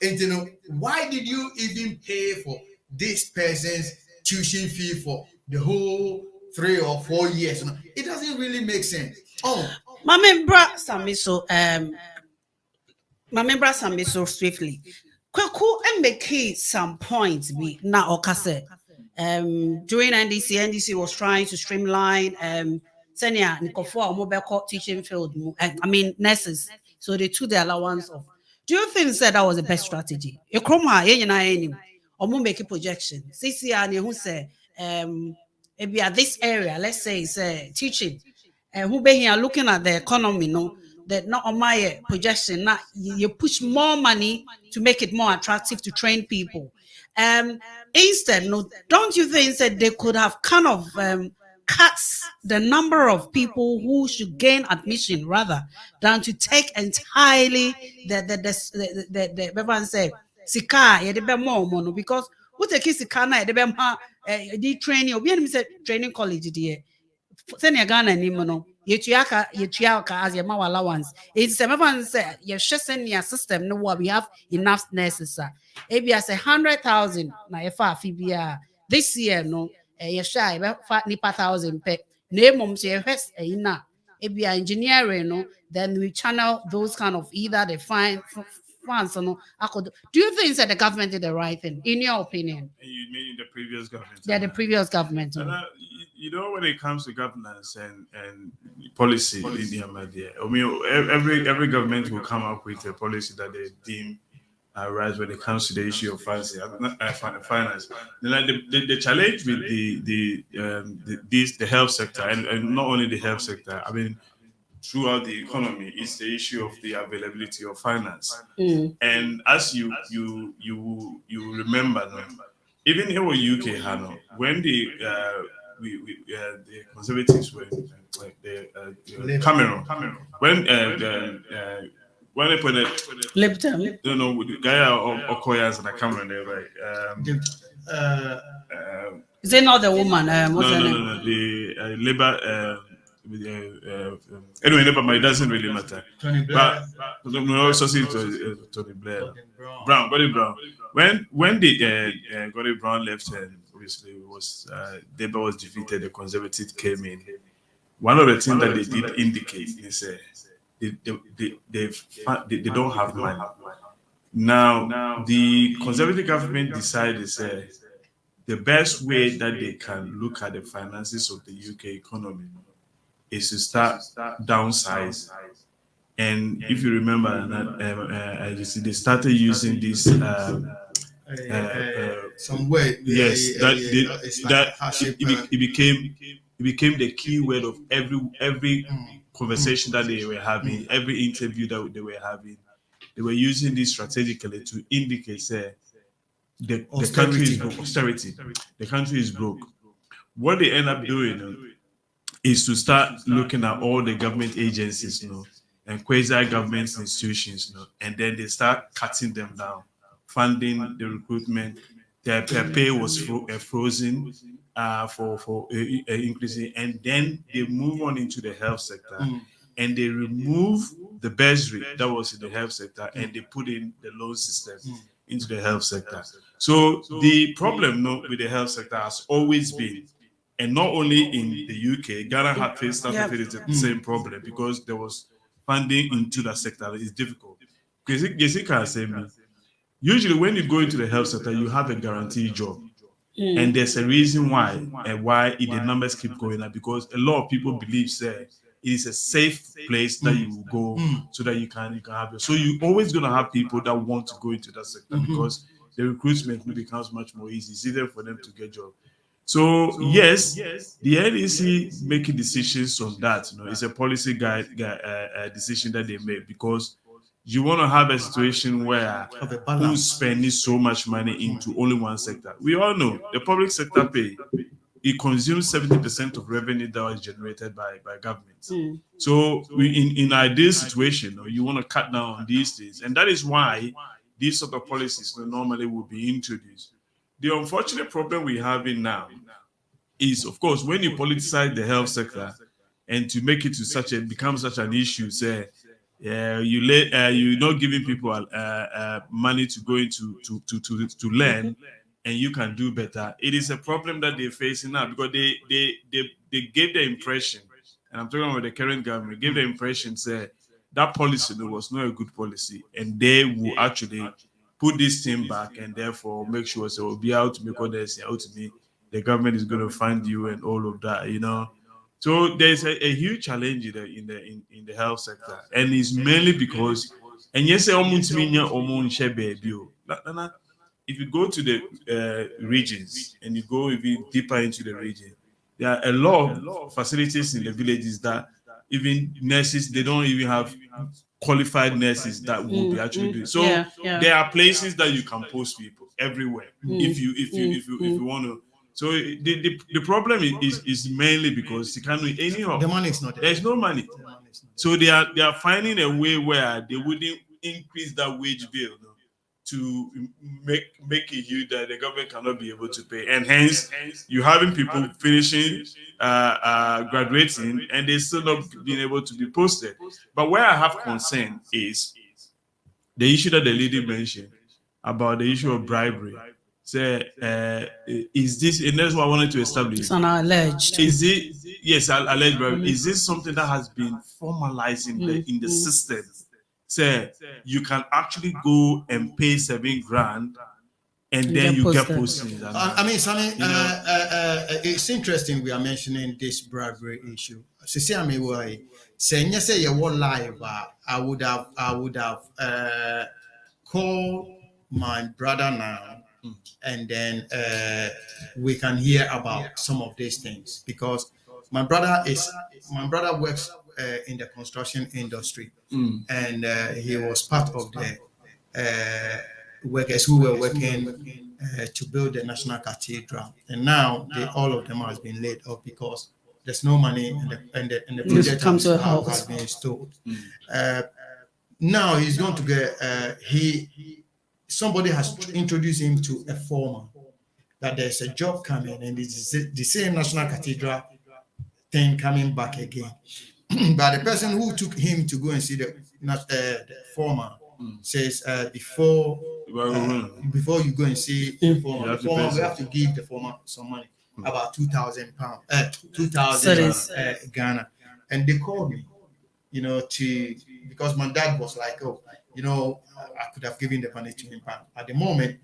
And why did you even pay for this person's tuition fee for the whole 3 or 4 years? It doesn't really make sense. My member Samiso swiftly. Kwaku and make some points be na okase. During NDC was trying to streamline senior Nkofo mobile teaching field. I mean nurses. So they took the allowance off. Do you think that was the best strategy? Or make a projection. CCR who say maybe at this area, let's say it's teaching. Who be here looking at the economy, that not on my projection, not you push more money to make it more attractive to train people. Instead, don't you think that they could have kind of cuts the number of people who should gain admission rather than to take entirely the everyone say sika ye de more because what take sika na de be training obi say training college there senior Ghana ni no yetuaka as your allowance it's everyone say you senior system no we have enough nurses maybe as 100,000 na if fibia this year no you shy about nipa 1,000 pe name say na if engineering then we channel those kind of either they find funds do you think that the government did the right thing in your opinion? You mean the previous government? Yeah, the previous government. When it comes to governance and policy in the media, I mean, every government will come up with a policy that they deem right when it comes to the issue of finance. The challenge with the health sector and not only the health sector. I mean, throughout the economy is the issue of the availability of finance. Mm. And as you remember, no, even here in UK, Hano, when the conservatives were like Cameron, when they put it, Lipton. with the guy Okoyas and the Cameron, they're right. Is it not the woman? What's No, her no, name? no, no. The Labour. Anyway, never mind. It doesn't really matter. Tony Blair. But we also see Tony Blair, Gordon Brown. When the Gordon Brown left, and obviously it was Labour was defeated. The Conservatives came in. One of the things that they did indicate is they don't have money. Now the Conservative government decided the best way that they can look at the finances of the UK economy is to start downsize. And if you remember, they started using this. Some way. Yes, It's like that hardship, it became the key word of every conversation that they were having, every interview that they were having. They were using this strategically to indicate, the country is broke. Austerity. The country is broke. What they end up doing is to start looking at all the government agencies, and quasi-government institutions, and then they start cutting them down, funding the recruitment. Their pay was frozen for increasing, and then they move on into the health sector, and they remove the bursary that was in the health sector, and they put in the loan system into the health sector. So the problem with the health sector has always been, and not only in the UK, Ghana had faced the same problem because there was funding into that sector. It's difficult. Because usually when you go into the health sector, you have a guaranteed job. And there's a reason why the numbers keep going up, because a lot of people believe it is a safe place that you will go so that you can have it. So you're always going to have people that want to go into that sector because the recruitment becomes much more easy. It's easier for them to get jobs. So yes, the NEC making decisions on that, it's a policy decision that they make, because you want to have a situation where who's spending so much money into only one sector. We all know the public sector pay, it consumes 70% of revenue that was generated by government. So in ideal situation, you want to cut down on these things, and that is why these sort of policies normally will be introduced. The unfortunate problem we have now is, of course, when you politicize the health sector and to make it to become such an issue, you're not giving people money to go into to learn, and you can do better. It is a problem that they're facing now, because they gave the impression, and I'm talking about the current government, gave the impression that policy was not a good policy, and they will actually put this thing back and therefore make sure we'll be out to make others out to me. The government is going to fund you and all of that, So there's a huge challenge in the health sector, and it's mainly because, and yes, if you go to the regions and you go even deeper into the region, there are a lot of facilities in the villages that even nurses, they don't even have qualified nurses that will be actually doing. So there are places that you can post people everywhere if you want to. So the problem is mainly because you can't do anyhow. The money is not there. There's no money. So they are finding a way where they wouldn't increase that wage bill to make it huge that the government cannot be able to pay, and hence you're having people finishing graduating and they still not being able to be posted. But where I have concern is the issue that the lady mentioned about the issue of bribery. Is this, and that's what I wanted to establish. It's alleged. Is it, yes, alleged bribery. Is this something that has been formalized in the system? You can actually go and pay $7,000 and then you get posted. I mean, Sammy, it's interesting we are mentioning this bribery issue. Say you were live, I would have called my brother now, and then we can hear about some of these things, because my brother works in the construction industry, and he was part of the workers who were working to build the National Cathedral. And now all of them has been laid off because there's no money, and the project has been stalled. Now he's going to get somebody has introduced him to a foreman that there's a job coming, and it's the same National Cathedral thing coming back again. But the person who took him to go and see the foreman says before you go and see the foreman, we have to give the foreman some money, about £2,000, 2,000 Ghana. And they called me, because my dad was like, I could have given the money to him, but at the moment,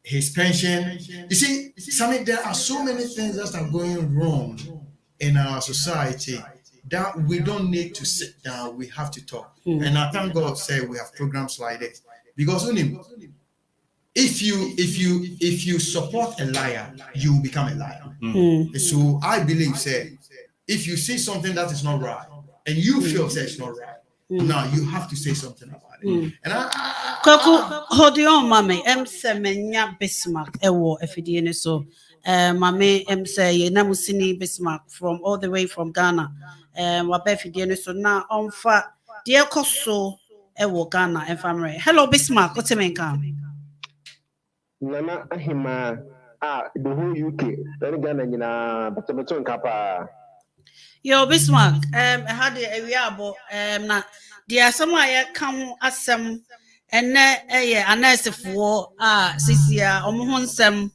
his pension, you see, Sammy, there are so many things that are going wrong in our society that we don't need to sit down, we have to talk. And I thank God say we have programs like this, because if you support a liar, you will become a liar. So I believe, say, if you see something that is not right and you feel say it's not right, now you have to say something about it. And Koko, hold on, mommy. Semenya Bismarck, FDN. So, mommy, say, Namusini Bismarck from all the way from Ghana. FDN. So now, on fat, dear Koso, Ghana, and family. Hello, Bismarck. What's your name? Nana hemaah the whole UK. Then Ghana, but Kappa. Yo, Bismarck, I had a area, but there some I come as some. And a nurse for Sisia, Omuhonsem,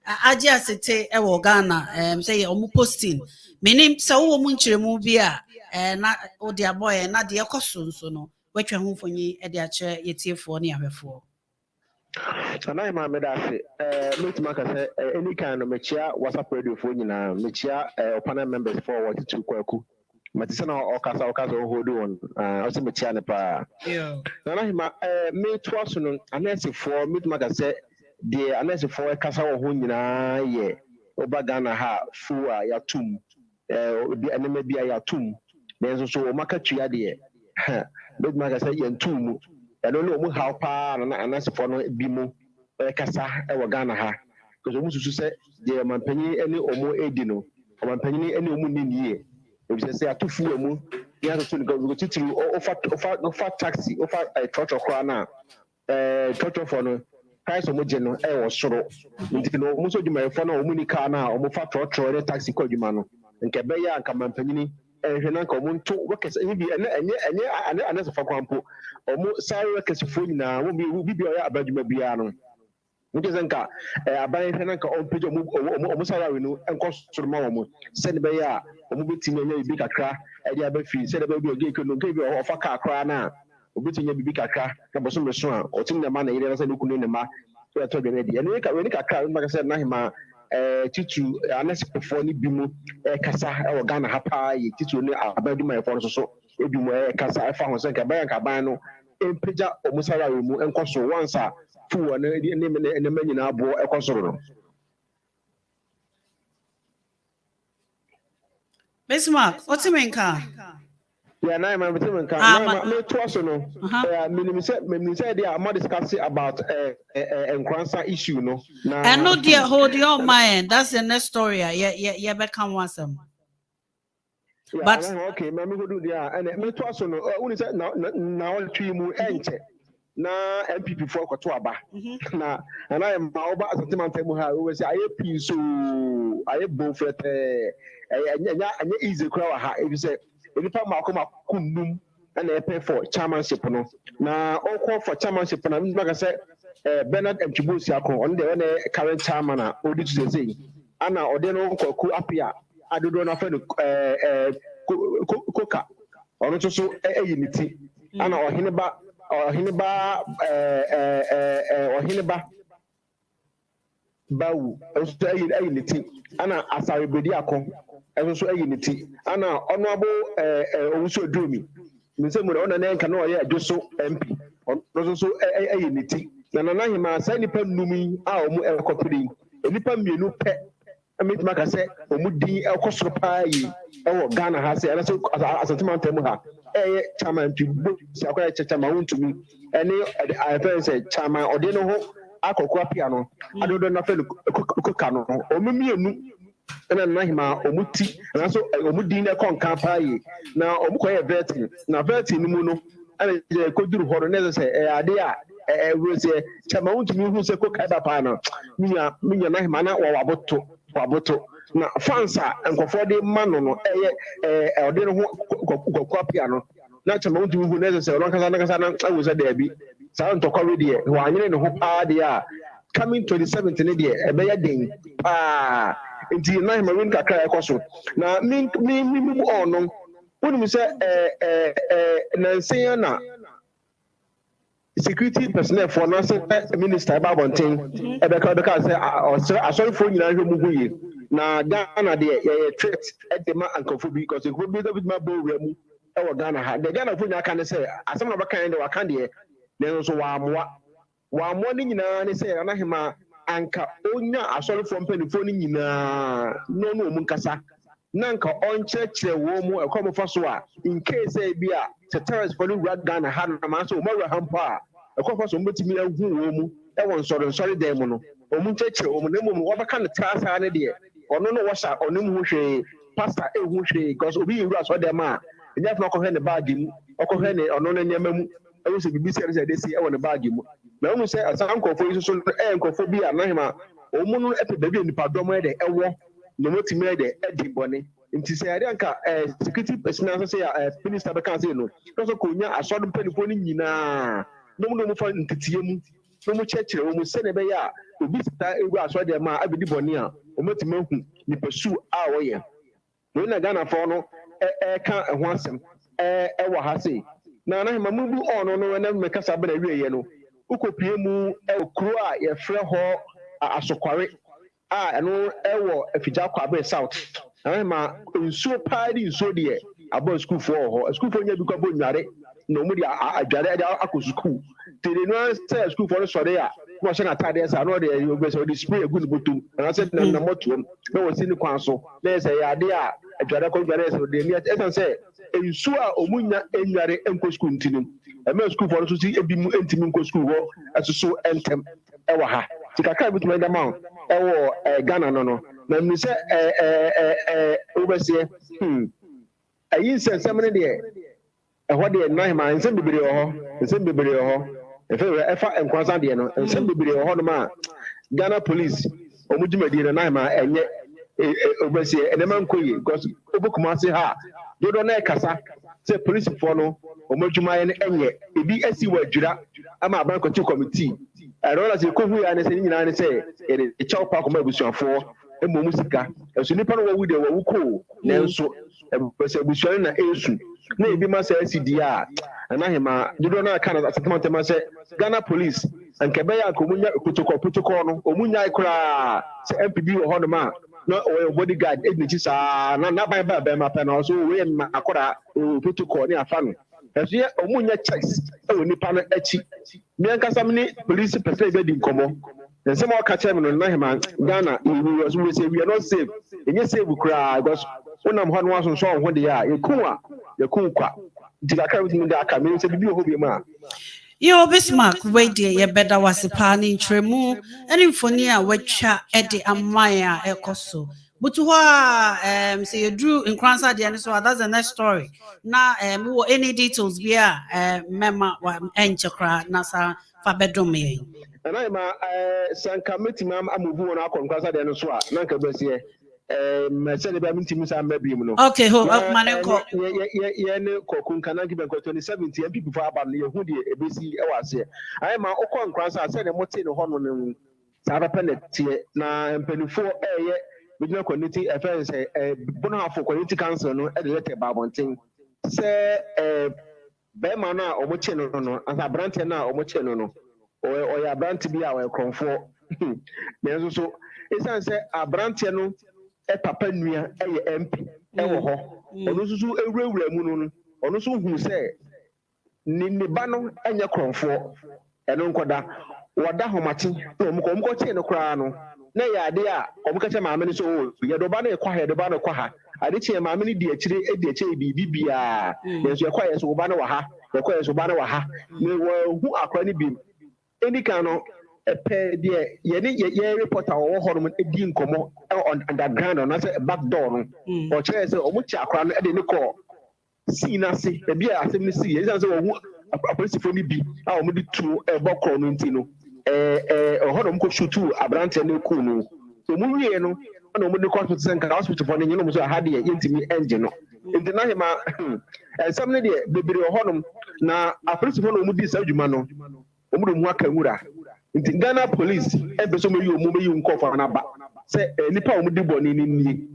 Aja Sete, Ghana, say Omu posting. Meaning, so Munchre Mubia, and not oh dear boy, and not dear costume, so no, which are home for ye at their chair, yet here for near before. And I'm a medasi, Miss Marcus, any kind of mechia was a radio for you now, mechia, panel members forward to Kwaku. Matisana or Casa hold on, also Mechanipa. Nana, me twice on unnecessary for Mid Magazine, the unnecessary for a Casa or Hunina, ye, Obagana ha, Fua, Yatum, the enemy be a Yatum. There's also a Macatria, dear. Mid Magazine and Tum, I don't know how far and unnecessary for no Bimo, Casa, Ewagana ha, because almost to say, dear Mampany, any or more Edino, or Mampany, any woman ye. If you say, I took you, you have to go to offer taxi, offer a total crana, total for no price of Mojeno, or sorrow. Most of you may follow Municana or Mofa total taxi called you mano, and Cabaya and Campani, and Renanco Moon to workers, and another for Campo, or more sorry workers for now, will be about Mabiano. Mujanka, a buying Renanco on Pijo almost and cost to the moment. Send by ya. Omubitin ye bi kakra e dia ba fi se da ba bi oge kunu ke bi ofa kakra na obitin ye bi kakra ka boso meso a otin na ma na ire na se kunu ne ma so ya to be ready ene ka we ni kakra ma ka se na hema titu anesifo ni bi mu kasa e wo Ghana ha pa ye titu ni abadu ma efo so e bi mu kasa e fa ho se ka ba ka ban no empeja omusara we mu enkoso once a fu na ne manyina abo ekosoro no. Bismarck, what's your main car? Yeah, now I'm between car. No, twice no. Me say they are more discussing about cancer issue, no. And no, dear, hold your mind. That's the next story. Yeah, become one some. But okay, me go do there. And me twice no. Only say now 3 mu enche. Na MPP for kwato aba. Na and I am oba asantema temu ha. We say aye pin so aye bonfete. Anya easy crowd ha if you say if you ma come kunum and they pay for chairmanship no na all call for chairmanship na me like say Bernard Mchibusi akon on the current chairman a odi to say ana ode no kwaku apia adodo na fa koka ono so eyiniti ana ohineba bawu so eyiniti ana asaribedi akon so eyiniti ana honorable owusu odumi nse mu na ona na nka na oye adwoso MP ono so eyiniti na hema sai nipa numi a omu ekopiri nipa mienu pe meet maka say omudi ekosoro pa yi ewo Ghana ha say so asantuma ntemu ha chairman tubo si akwai chairman wontumi ene I feel say chairman ode no ho akokwa pia no adodo na fe koka no omemienu ena na hima omuti na so omudi na konka pa yi na omukoye vetting na vetting ni mu no ana je koduru horo na say ade a we say chairman wontumi hu say koka ba pa no minya na hima na waboto na fansa nkofo de mano no ode no ho kwapia no na chama unti hu na se ron kasa na awuza da bi sa ntokwa we de ho anyene ne ho pa de a coming 27th ne de e be ya den nti na hima win kakra ekoso na mi ono wonu se na nsen na security personnel for na say minister ba bonten e be ka say asori fo nyina hwe mu huye na Ghana de threat e de ma ankofo bi because ko bi da ma bo wura mu e wo Ghana ha de Ghana fo nya ka ne say asem na ba kan de wa kan de ne so wa amwa ni nyina ne say na hema anka onya asori fo mpanifo ni nyina no mu nkasa na nka onchechire wo mu e ko mo fa so a in case e bi a terrorist for the Ghana ha na ma so mo ra hampa e ko fa so mbetimi ahu wo mu e won sori dem no o mu chechire wo mu na mu wo ba kan trasa ne de ono no washa ono mu hwe pastor ehu hwe because obi yiru aso dem a enya fa ko hwe ne bag mu ko hwe ne ono no nyama mu e wo se bibi se de si e wo ne bag mu na wo se asan kofo yi so nkofo bi a na hema o mu no epe baby nipa dom e de ewo no motimi e de edi bone nti se ade anka security personnel say minister be kan say no so ko nya asodum penifo ni nyina no mu fa ntitie mu no mu chechire wo mu se ne be ya obi sita ewu asode ma abedi bone a o motimi hu ni pesu a wo ye no na Ghana fo no ka ho asem wo ha say na na hema mu bu ono no na me kasa be na wiye no ukopie mu kuro a ye frɛ ho asokware eno ewo afija kwabe south ma nsuo party nsuo de abo school for ho school for nya bi kwa bo nware na omu de adware de akọ school tede no say school for so de a no se na tade sa no de you say the spray egu ni botum na say na moto na wo si ni kwan so na say ya de a adware ko adware so de mi esan say nsuo a omu nya enware enko school ntinu e ma school for so si ebi mu entimi enko school ho asoso entem e wa ha tikaka bi tuma da ma ewo Ghana no na mi se obese ayi nsensem ne de ho de na hima nsem bibiri ho efa enkwansa de no nsem bibiri ho no ma Ghana police omujimadi na hima enye obese enema nkoye because obukuma se ha dodo na ekasa se police for no omujuma ye enye ebi asi wadwira ama abankoti committee rola se ko hu ya ne se nyina ne se e chaw pa ko ma busuafo emo musika eso nipa no wawu de wawu ko nenso se busuan na esu na ebi ma se acd a na hema dodo na aka na asatama tema se Ghana police anke be ya ko munya protocol no omunya ikura se MPB wo ho no ma no o bodyguard ednichi sa na ba ma pa na so we ma akora protocol ni afa no eso ye omunya checks e nipa no achi me ankasa me police person be di nkomo nsem o ka chem no na hema Ghana we say we are not safe enye safe kura because unam ho no aso so ho de ya yakun kwa digaka we de aka me say bibi ho bi ma Yo Bismarck radio ye beda wasipa ni ntremu eni mfoni a watwa ede amaya ekoso butu ho say you drew in Kransa de so that's the next story na any details bia mema wa enchekra na sa fa bedom ye na ma sanka metima amuvu na akon Kransa de so a na nka besie mesele bia mintimi sa mabiem no okay ho manenko ye ne kokun kana giben ko 2017 people for aba no ye hu de ebesi e wase ai ma okon Kransa se ne mote ne ho no ne sa ba penete na mpanifo eye regional community affairs bono afọ community council no e de letter ba bonten se be ma na omoche no asa brante na omoche no o ya brante bi a we konfo me nso so esan se abrante no e papa nua e ye MP e wo ho ono susu ewurawura mu no ono so hu se ni ba no enye konfo eno nkoda wada homati no mko che no kra no na ya ade a omo ka che maame no so o ye do ba na ekwa he do ba na kwa ha ade che maame no di akire edi ache bibi bia ye so ekwa ye so ba na wa ha ye kwa ye so ba na wa ha me wo hu akwa ni bi eni kan no epe de ye reporter wo ho no edi nkomo on underground on say back door no o che say omo chi akwa no ede ni ko si na se e bia asem ni si ye say wo hu apolisi ni bi a omo di tu bokro no ntino honom ko shutu abrante ne ku no so mu wie no na mu de hospital center hospital for ne nyino mu so ha de yentimi engine no enti na hema ensam ne de bebre honom na apolisi no mu di sa adwuma no mu de mu aka nwura enti Ghana police ebe so mu yi omu yi nkofo na ba se nipa mu di boni ni ni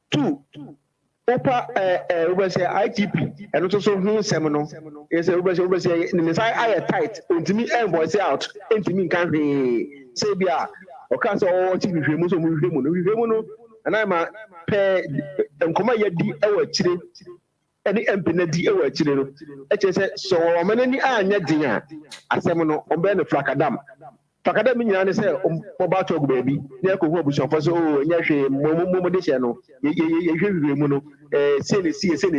two opa we say ITP and also hu sem no yes we say ni say I tight ontimi envoice out ontimi kan hwe say bia o kan so o ti hwe mu so mu hwe mu no ana ma pe enkoma yadi e wa kire eni MP na di e wa kire no e che say so o manani anya din a asem no o be no flakadam nyina ne say o ba to baby na ko hu abushon so o nya hwe mo de che no ye hwe mu no se ne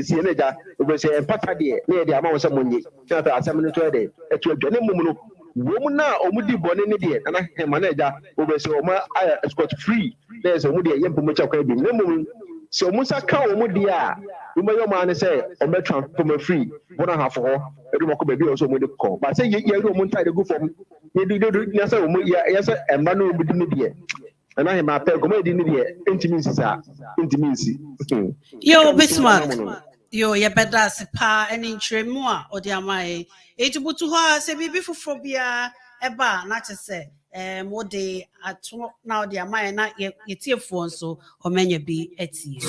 sie na ja o say empata de na de ama wo say monye na ta asem no to de e to adwane mu no wo mu na o mu di bone ne de na hema na ja o say o ma scot free na say o mu de yempo mo cha kwa bi na mu so o mu sa ka o mu di a o ma yo ma ne say o be transfer free bona ha fo ho e do mo ko baby o so mo de ko but say ye do mo ntai de go from ye do ya say o mu ya say emba no obi di ne de ana he ma pe ko ma di ne de intimacy sa intimacy yo Bismarck yo ye beda se pa eni ntremu a odi amai etubutu ho se bibi foforo bia eba na che se mo de ato na odi amai na ye tiefo nso o menya bi etie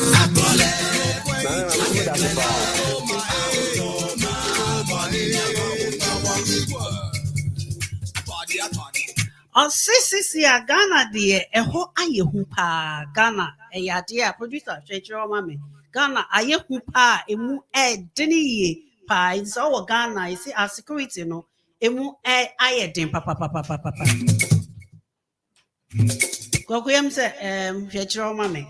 sisi a Ghana de eho ayehu pa Ghana eyade a producer chechiro mame Ghana ayehu pa emu deni pa so Ghana you see our security no emu ayeden papa Kokuyam say chechiro mame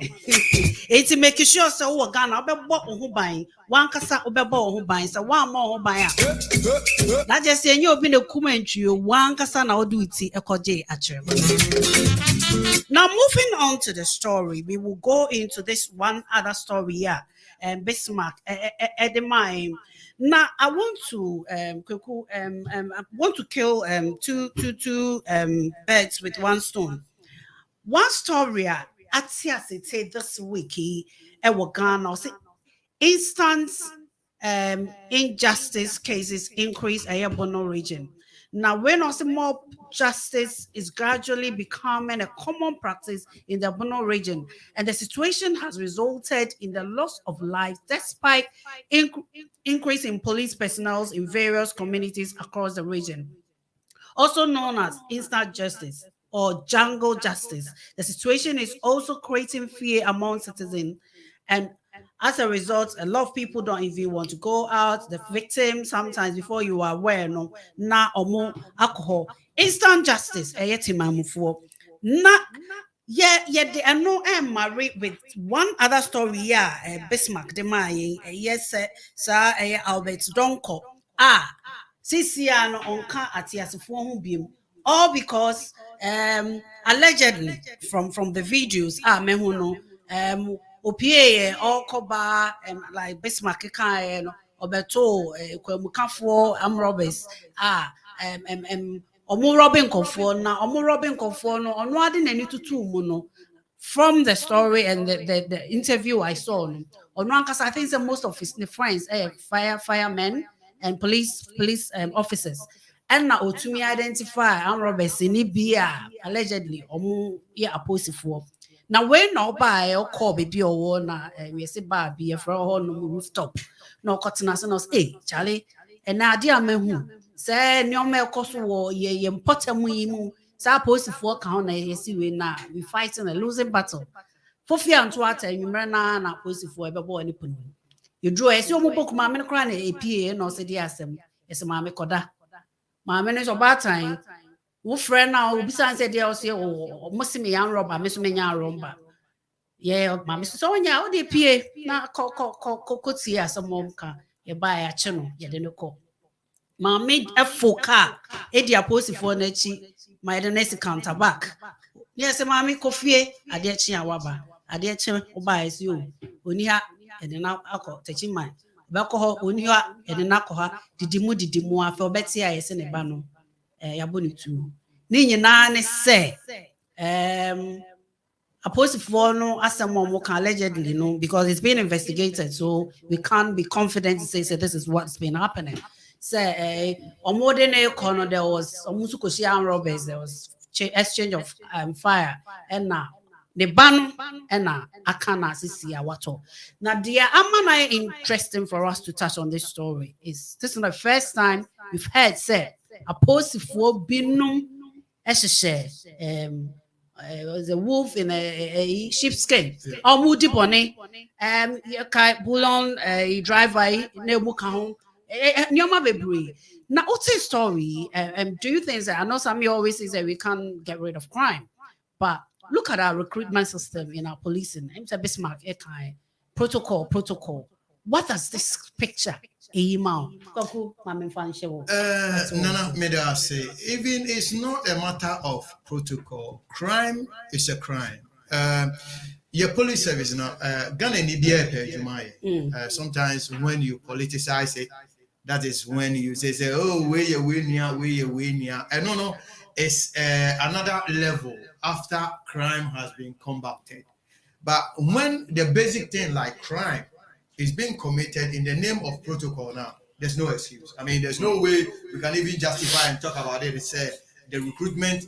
eti make sure say wo Ghana obebo ho ban wan kasa obebo ho ban say wan mo ho ban a na just say you obi na kumantuo wan kasa na odu iti ekoje achire. Now moving on to the story, we will go into this one other story here, Bismarck Edemine. Now I want to kill two birds with one stone. One story at say this week Ghana instance injustice cases increase in Bono region. Now, when also more justice is gradually becoming a common practice in the Bono region, and the situation has resulted in the loss of life despite increase in police personnel in various communities across the region. Also known as instant justice or jungle justice, the situation is also creating fear among citizens, and as a result, a lot of people don't even want to go out. The victim, sometimes before you are aware, no, na omo alcohol. Instant justice, na they are no married with one other story. Yeah, Bismarck, the man, yes, sir, Albert Donko. Sisiano onka atiasifo hu biem, all because allegedly from the videos mehu no opie all koba like Bismarck kan no obeto kwamukafo amrobes omo robbing konfo na omo robbing konfo no ono ade nani tutu mu no. From the story and the interview I saw no ono ankasa I think that most of his friends firemen and police officers and now to me identify and robbers in Ibia allegedly opposite for now when no buy or call baby or na we say ba be for all no rooftop no cotton as Charlie and now dear mehu say no me koso ye important mu sa opposite for count na yesi we na we fighting a losing battle for fear and to at you na opposite for ebe any punu. You draw a so book, mamma crying a PA, no said yes, as a mamma coda. Mamma is about time. Wo friend now will be said there say oh must me yan robber me so me yan robber. Yeah, mammy so nya wo dey pie na ko tia asomom ka ye ba ya che no ye de no ko. Mammy efoka e di aposifo na chi my the next counter back. Yes, mammy kofie ade chi awaba. Ade chi oba esi o. Oni ha e de na akọ techi man. Be ko ho oni ha e de na ko ha didimu afa obeti a yesi ne ba no. Yabo ni tu. Ni nyina ne se Apostle no asemo can allegedly no because it's been investigated, so we can't be confident to say this is what's been happening. Say omodene kono there was omusukoshi robbers, there was exchange of fire and now the ban and akana sisi awato. Now dear amana interesting for us to touch on this story is this is the first time we've heard say Apostle binum was a wolf in a sheepskin. Or moody bonnet, bulon, driver, no count, Nyoma Bebri. Now, what's the story? Do you think that I know some always say that we can't get rid of crime, but look at our recruitment system in our policing. It's a Bismarck, protocol. What does this picture? Nana Meda say, even it's not a matter of protocol. Crime is a crime. Your police service now, sometimes when you politicize it, that is when you say, oh, where you win here. And no, it's another level after crime has been combated. But when the basic thing like crime is being committed in the name of protocol now, there's no excuse. I mean, there's no way we can even justify and talk about it. It's the recruitment,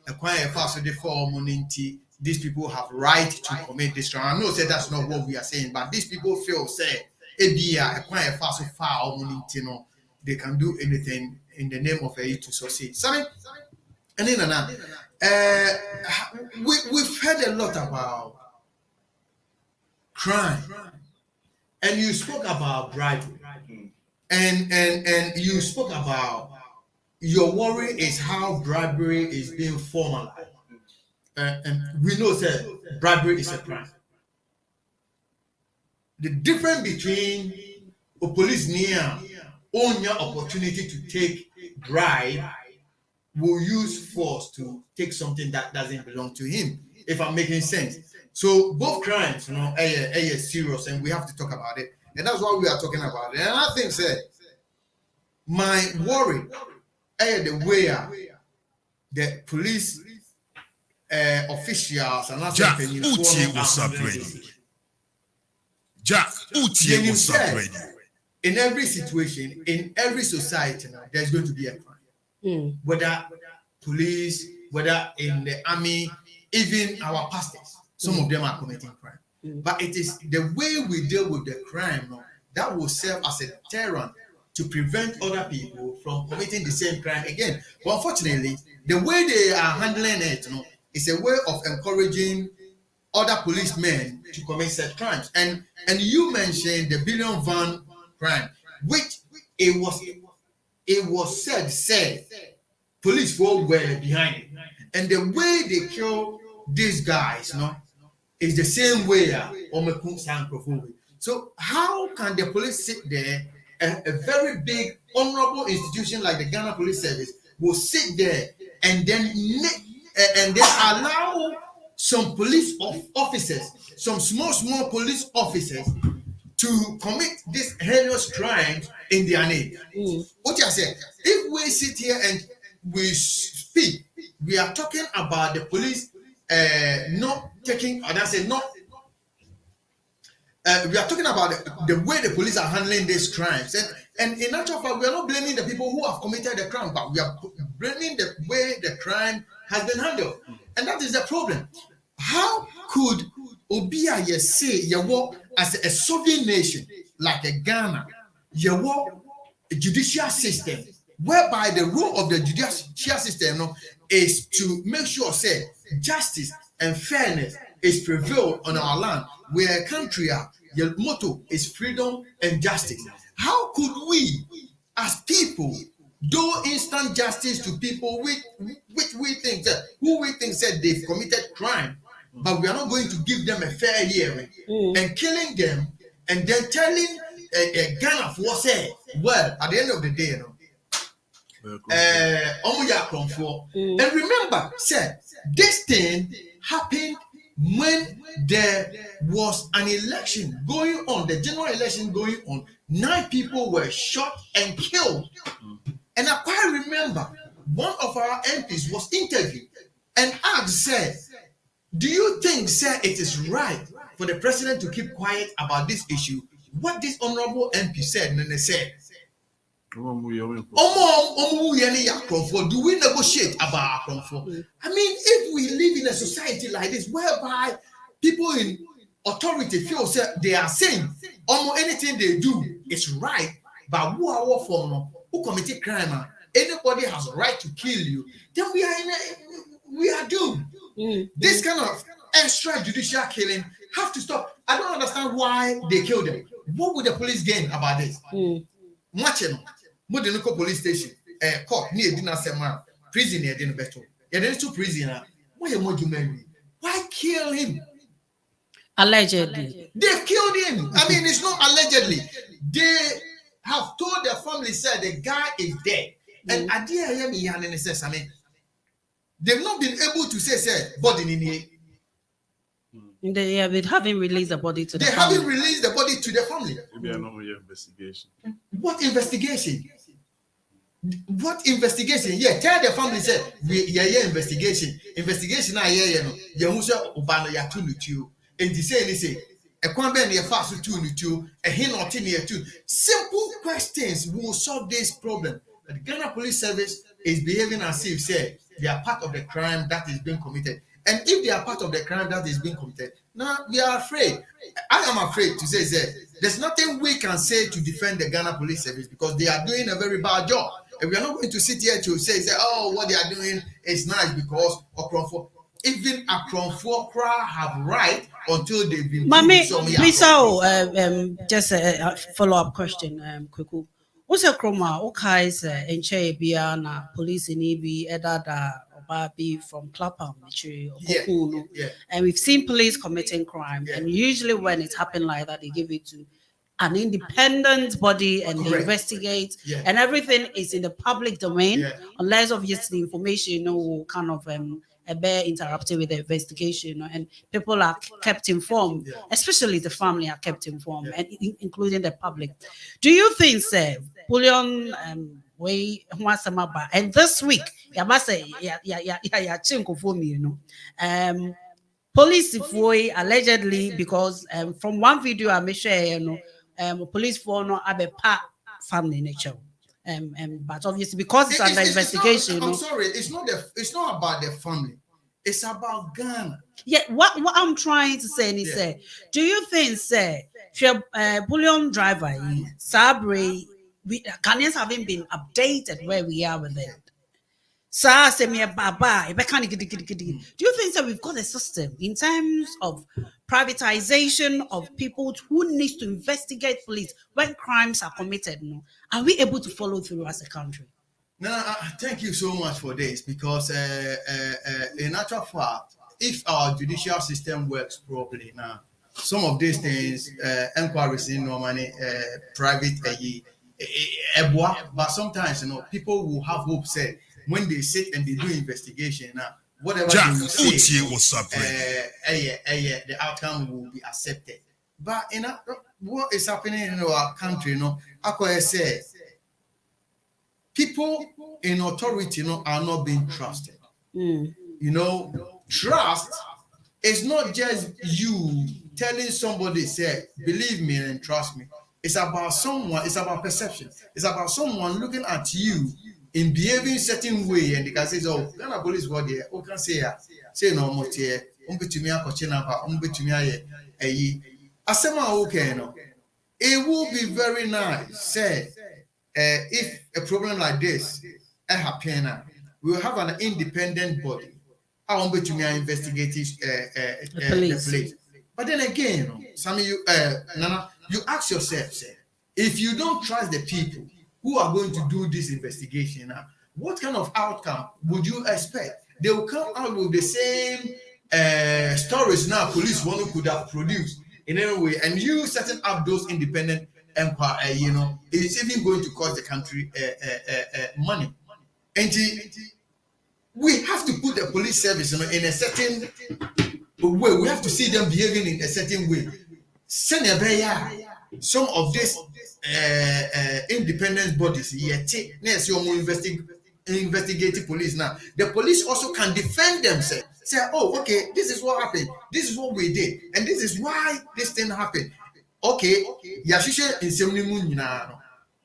acquire fast for money. These people have right to commit this crime. I know say that's not what we are saying, but these people feel say acquire fast for money. They can do anything in the name of to succeed. Sorry, and then we've heard a lot about crime. And you spoke about bribery, and you spoke about your worry is how bribery is being formalized, and we know that bribery is a crime. The difference between a police near own your opportunity to take bribe will use force to take something that doesn't belong to him. If I'm making sense. So both crimes, are serious, and we have to talk about it, and that's why we are talking about it. And I think, my worry, the way the police officials and Jack Uti was up ready. Jack Uti was up ready. In every situation, in every society, now there's going to be a crime, whether police, whether in the army, even our pastors. Some of them are committing crime. But it is the way we deal with the crime that will serve as a deterrent to prevent other people from committing the same crime again. But unfortunately, the way they are handling it is a way of encouraging other policemen to commit such crimes. And you mentioned the billion van crime, which it was said police were behind it. And the way they kill these guys, is the same way. So how can the police sit there, a very big, honorable institution like the Ghana Police Service will sit there and then allow some police officers, some small police officers to commit these heinous crimes in their name? What I said, if we sit here and we speak, we are talking about the police not taking, and I say not. We are talking about the way the police are handling these crimes, and in actual fact, we are not blaming the people who have committed the crime, but we are blaming the way the crime has been handled, and that is the problem. How could Obia say as a sovereign nation like a Ghana, a judicial system whereby the role of the judicial system is to make sure say justice and fairness is prevailed on our land. We're a country, your motto is freedom and justice. How could we as people do instant justice to people which we think that who we think said they've committed crime, but we are not going to give them a fair hearing and killing them and then telling a gun of war say, well, at the end of the day, you know. And remember, sir, this thing happened when there was an election going on, the general election going on. 9 people were shot and killed. And I quite remember one of our MPs was interviewed and asked, said, do you think, sir, it is right for the president to keep quiet about this issue? What this honorable MP said, and they said, do we negotiate about Akromfo? I mean, if we live in a society like this, whereby people in authority feel they are saying almost anything they do is right, but who are for who committed crime, anybody has a right to kill you, then we are doomed. This kind of extrajudicial killing have to stop. I don't understand why they killed them. What would the police gain about this? Matching Moderniko police station, court near dinner sema, prison near dinner better. You're two prisoner. Why kill him? Allegedly. They've killed him. I mean, it's not allegedly. They have told their family, said the guy is dead. And I mean, they've not been able to say, body in here. They haven't released the body to the family. They haven't released the body to the family. Maybe I know your investigation. What investigation? What investigation? Yeah, tell the family, say, investigation. Investigation, Ubano Yatunu, and the say, a quamben near fast to a hin or tin near two. Simple questions will solve this problem. The Ghana Police Service is behaving as if, say, they are part of the crime that is being committed. And if they are part of the crime that is being committed, now we are afraid. I am afraid to say, there's nothing we can say to defend the Ghana Police Service because they are doing a very bad job. And we are not going to sit here to say, oh, what they are doing is nice because Akromfo, even Akromfo have right until they've been. Mami, just a follow-up question, Kweku. What's a chroma? Okay, in Biana, police in EB, Edada, Obabi from Clapham, and we've seen police committing crime. And usually, when it happens like that, they give it to an independent body and they investigate, and everything is in the public domain, unless obviously information, will kind of interrupted with the investigation, and people are kept informed, especially the family are kept informed, and including the public. Do you think, sir, Bullion and this week, you must say, police allegedly, because from one video I may share, police for no abepa family nature. But obviously, because it's under investigation. I'm sorry, it's not about the family. It's about Ghana. Yeah, what I'm trying to say is, do you think, say, bullion driver, Sabre, Ghanaians haven't been updated where we are with it? Do you think that we've got a system in terms of privatization of people who needs to investigate police when crimes are committed? No, are we able to follow through as a country? No, thank you so much for this because in actual fact, if our judicial system works properly now, some of these things, inquiries in normally private, but sometimes people will have hope said when they sit and they do investigation now, whatever they will say, the outcome will be accepted. But what is happening in our country, I say, people in authority, are not being trusted. Trust is not just you telling somebody, say, believe me and trust me. It's about someone. It's about perception. It's about someone looking at you in behaving certain way, and they can say, "Oh, Ghana police what there? Oh, can say no more here. To me, to me, asema okay, no. It will be very nice, say, if a problem like this happen, we will have an independent body. I want to me investigate the police. But then again, some of you, Nana, you ask yourself, say, if you don't trust the people who are going to do this investigation, what kind of outcome would you expect? They will come out with the same stories now police one could have produced in any way, and you setting up those independent empire, it's even going to cost the country money. And we have to put the police service in a certain way. We have to see them behaving in a certain way. Some of these independent bodies, investigating police now. The police also can defend themselves. Say, oh, okay, this is what happened. This is what we did, and this is why this thing happened. Okay, yashishe insemnimu nyina.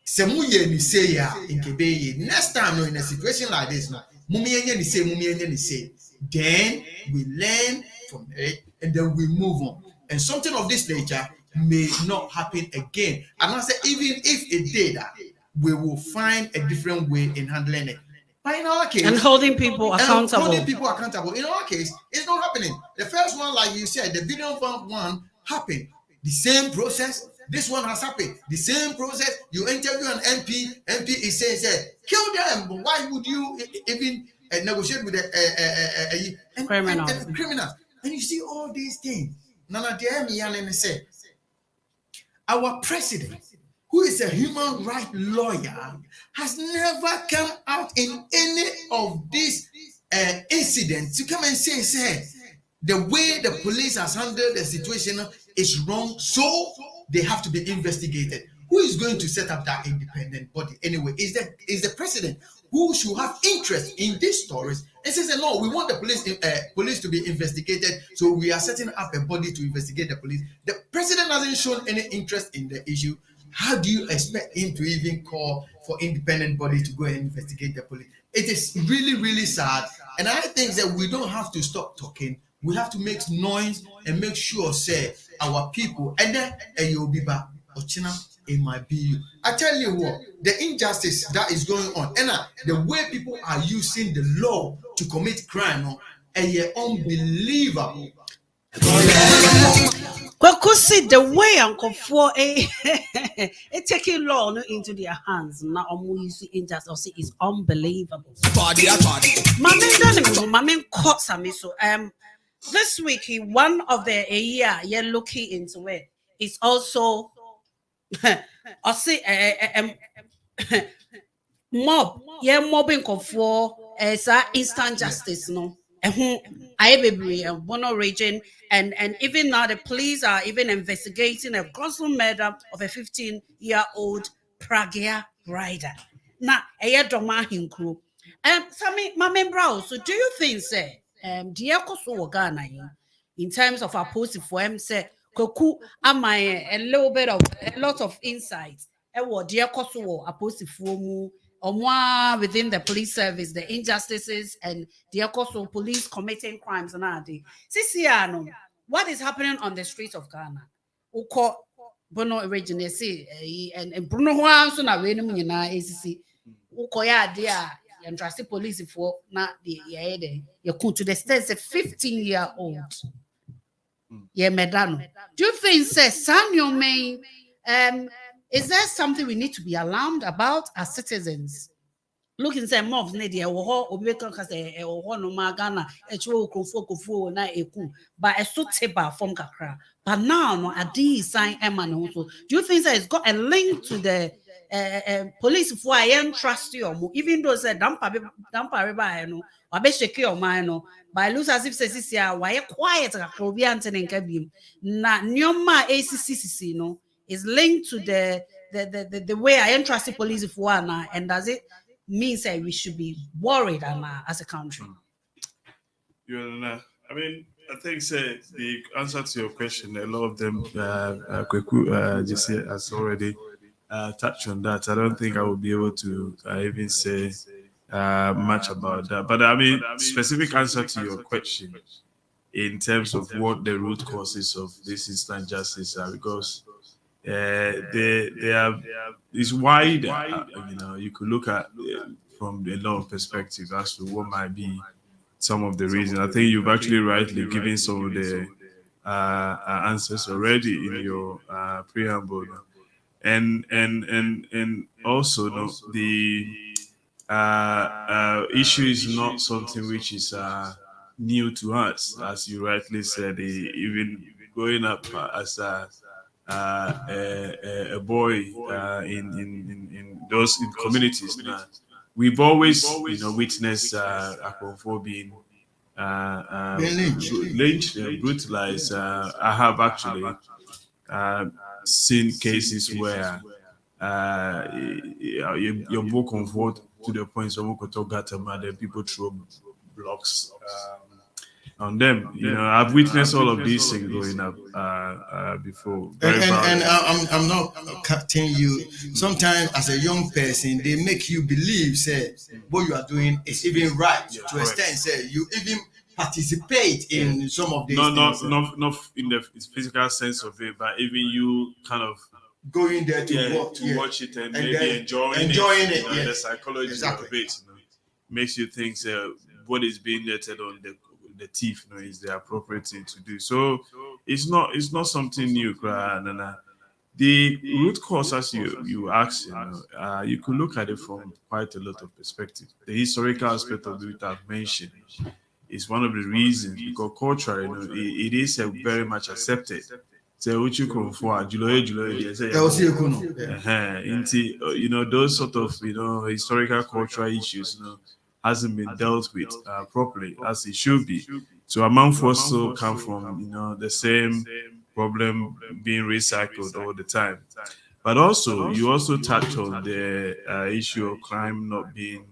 Semuye ni say ya inkebe. Next time, no, in a situation like this, no, mumiyenye ni say. Then we learn from it, and then we move on. And something of this nature may not happen again. And I say, even if it did, we will find a different way in handling it. But in our case, and holding people accountable. In our case, it's not happening. The first one, like you said, the video one happened. The same process. This one has happened. The same process. You interview an MP. MP is saying, kill them. Why would you even negotiate with the criminals? And you see all these things. Nana Diami said, our president, who is a human rights lawyer, has never come out in any of these incidents to come and say the way the police has handled the situation is wrong, so they have to be investigated. Who is going to set up that independent body anyway? Is the president, who should have interest in these stories and says, no, we want the police to be investigated, so we are setting up a body to investigate the police. The president hasn't shown any interest in the issue. How do you expect him to even call for independent body to go and investigate the police? It is really, really sad. And I think that we don't have to stop talking. We have to make noise and make sure, say, our people, and then you'll be back. It might be you. I tell you what, the injustice that is going on, and the way people are using the law to commit crime, unbelievable. See the way Uncle for a taking law into their hands now using injustice is unbelievable. This week one of the year you're looking into it is also I see mobbing for instant justice no. Bono region, and even now the police are even investigating a gruesome murder of a 15-year-old Pragia rider. Now, Doma Hinkru. Sami, my member, so do you think, say, dear Koso Ghana, in terms of our post for him, say, Koku, am I a lot of insights? Dear Koso, a post for mu. Within the police service, the injustices and the also police committing crimes and all that. What is happening on the streets of Ghana? Uko Bono originally say and Bruno Juan so na we no nyina ACC. Uko ya dia and trusted police for na the you come to the state a 15-year-old. Yeah, medano. Do you think say Samuel May is there something we need to be alarmed about as citizens? Looking say mobs nedia wo obeka kase no magana echo kofo na eku but a suitable from kakra. But now no adi sign eman also. Do you think that it's got a link to the police for I am trust you even though say dampa reba no wabe shake your mind no but lose as if says why quiet kakra obi antene nkabim na nyoma ACCC no is linked to the way I entrust the police for one, and does it mean say we should be worried as a country? I mean, I think say the answer to your question, a lot of them Kweku just has already touched on that. I don't think I will be able to even say much about that. But I mean, specific answer to your question in terms of what the root causes of this instant justice are, because they are it's wide. You could look at from a lot of perspectives as to what might be some of the reasons. I think you've actually rightly given some of the answers already in your preamble. and also the issue is not something which is new to us, as you rightly said. Even growing up as a boy in those in communities, we've always witnessed Akonfo being Being lynched. lynched, brutalized. I have actually uh, seen cases where your book comfort to the point someone could talk Gatama, then people throw blocks on them. I've witnessed all of these things growing up before. And Very and, and violent. I'm not cutting you. Sometimes as a young person, they make you believe say what you are doing is even right to correct. extent say you even participate in some of these not things. not in the physical sense of it, but even you kind of Going there to watch it and And maybe then enjoying it, the yes. psychology Exactly. of it makes you think what is being lettered on the teeth is the appropriate thing to do. So it's not something new, Nana. The root cause, as you asked, you could look at it from quite a lot of perspective. The historical aspect of it I've mentioned is one of the reasons, because culture, it is very much accepted. So what you come for, July, they say, those sort of historical cultural issues, hasn't been dealt with properly as it should be. So among also come from the same problem being recycled all the time. But also, you also touch on the issue of crime not being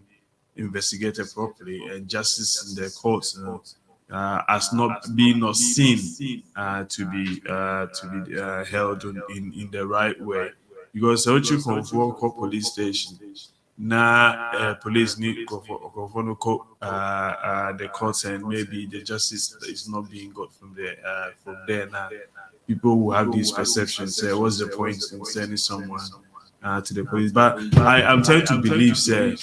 investigated properly and justice in the courts as not being not seen to be held in the right way. Because what you convoke police station now, police need go the courts, and maybe the justice is not being got from there now. People who have these perceptions say, what's the point in sending someone to the police? But I'm trying to believe, say,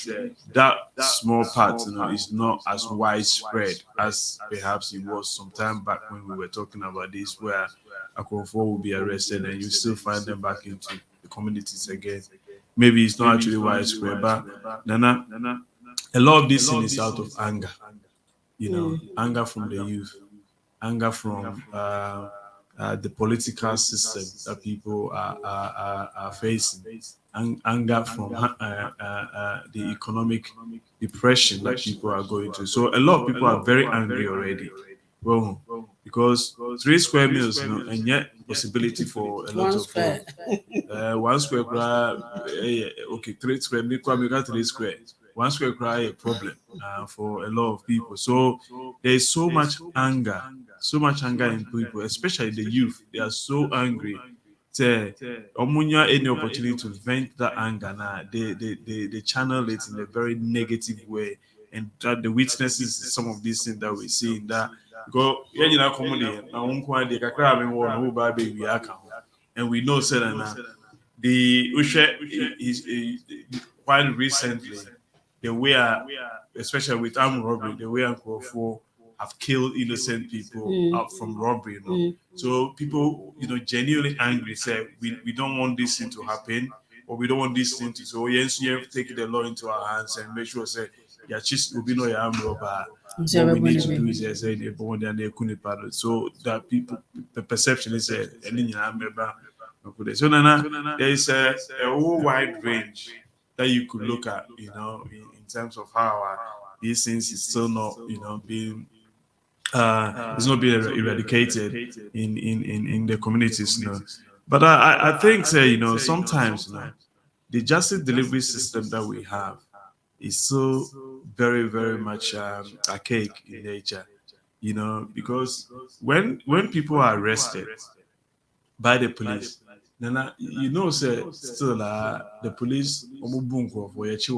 that small part, is not as widespread as perhaps it was some time back when we were talking about this, where Akonfo will be arrested and you still find them back into the communities again. Maybe it's not actually widespread, but Nana, a lot of this thing is out of anger. Anger from the youth, anger from the political system that people are facing, anger from the economic depression that people are going through. So a lot of people are very angry already. Well, because 3 square meals, and yet possibility for a lot One of square. 1 square okay, 3 square, make 3 square. 1 square a problem for a lot of people. So there's so much anger in people, especially the youth. They are so angry. Say, omunya any opportunity to vent that anger now, they channel it in a very negative way, and that the witnesses some of these things that we see in that. Because and we know said the Ushe is quite recently the way especially with armed robbery, the way Uncle have killed innocent people out from robbery, So people, genuinely angry say we don't want this thing to happen, or we don't want this thing to, so yes, you have to take the law into our hands and make sure say yeah, just will be no armed robber. What we need to do is say the bond and the kunipado, so that people the perception is any member. So Nana, there is a whole wide range that you could look at, in terms of how these things is still not, being it's not being eradicated in the communities, But I think, say, sometimes, the justice delivery system that we have is so very, very much archaic in nature, because when people are arrested by the police, then say still the police for police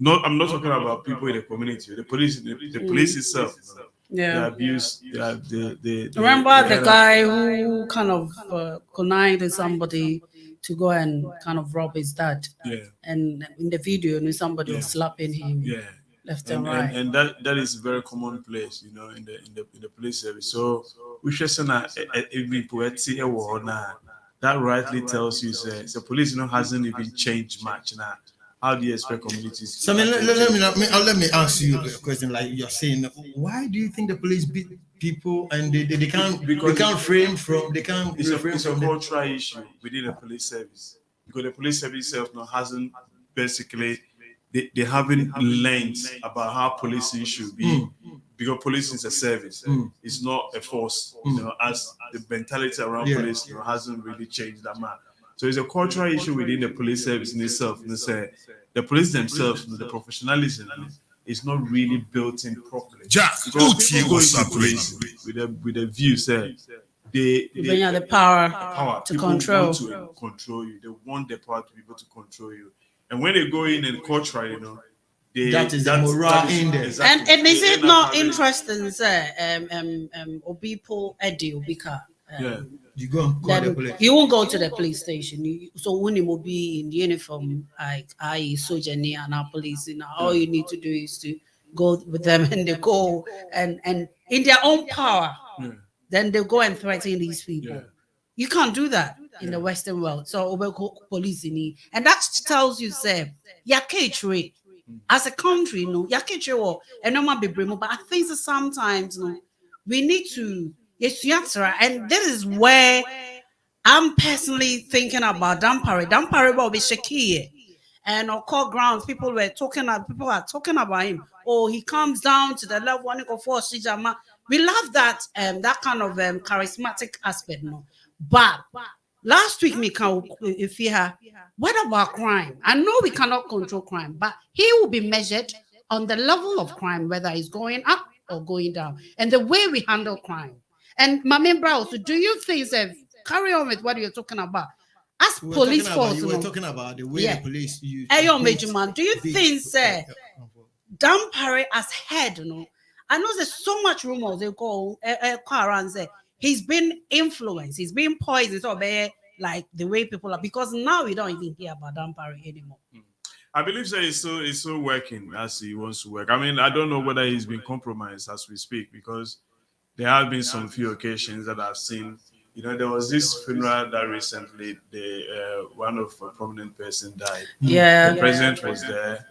not, I'm not talking about people in the community, the police itself, the Yeah. abuse, the Remember the guy who kind of connived with somebody to go and kind of rob his dad? yeah. And in the video, somebody was slapping him. Yeah. left and, and right. and that is a very commonplace, you know, in the police service. So we should say that every poetry that rightly tells you say the police, you know, hasn't even changed much now. How do you expect communities to So I mean, actually let me ask you a question. Like you're saying, why do you think the police beat people and they can't Because they can't frame from they can't refrain it's a from the cultural issue within the police service because the police service itself now hasn't basically they haven't learned about how policing should be because policing is a service. It's not a force. You know, as the mentality around Yeah. police, you know, hasn't really changed that much. So it's a cultural issue within the police service in itself. You know, say the police themselves, you know, the professionalism, you know, is not really built in properly. Jack, Because Uchi people go was into up police with a view, say When you have the power power. to People control. want to control you. They want the power to be able to control you. And when they go in and culture, you know, That is the morale in there. Exactly. And is They it end up not having- interesting, sir? Obipo Eddie Obika. Yeah. You go and call the Then police. you won't go to the police station. So when you will be in uniform, like I soldier near and our police, you know, all you need to do is to go with them and they go and in their own power, Yeah. then they go and threaten these people. Yeah. You can't do that in the Western world. So police in it. And that tells you, say, Yakechwe, as a country, no, Yakechwe, and no man be bremo. But I think that sometimes, no, we need to, yes, Yatra, and this is where I'm personally thinking about Dampare. Dampare will be shaky. And on court grounds, people are talking about him. Oh, he comes down to the level one of four Shijama. We love that that kind of charismatic aspect, no. But last week, if you have what about crime? I know we cannot control crime, but he will be measured on the level of crime, whether it's going up or going down, and the way we handle crime. And Mami Brown, so do you think that carry on with what you're talking about? As We were police talking about- force, you were no? talking about the way Yeah. the police use. Ayo, beat- Major Man, do you beat- think, sir, Dampare as head, you know? I know there's so much rumors they go around say he's been influenced, he's been poisoned, or like the way people are, because now we don't even hear about Dampare anymore. I believe that it's still working as he wants to work. I mean, I don't know whether he's been compromised as we speak because there have been some few occasions that I've seen. You know, there was this funeral that recently one of a prominent person died. Yeah. The president was there.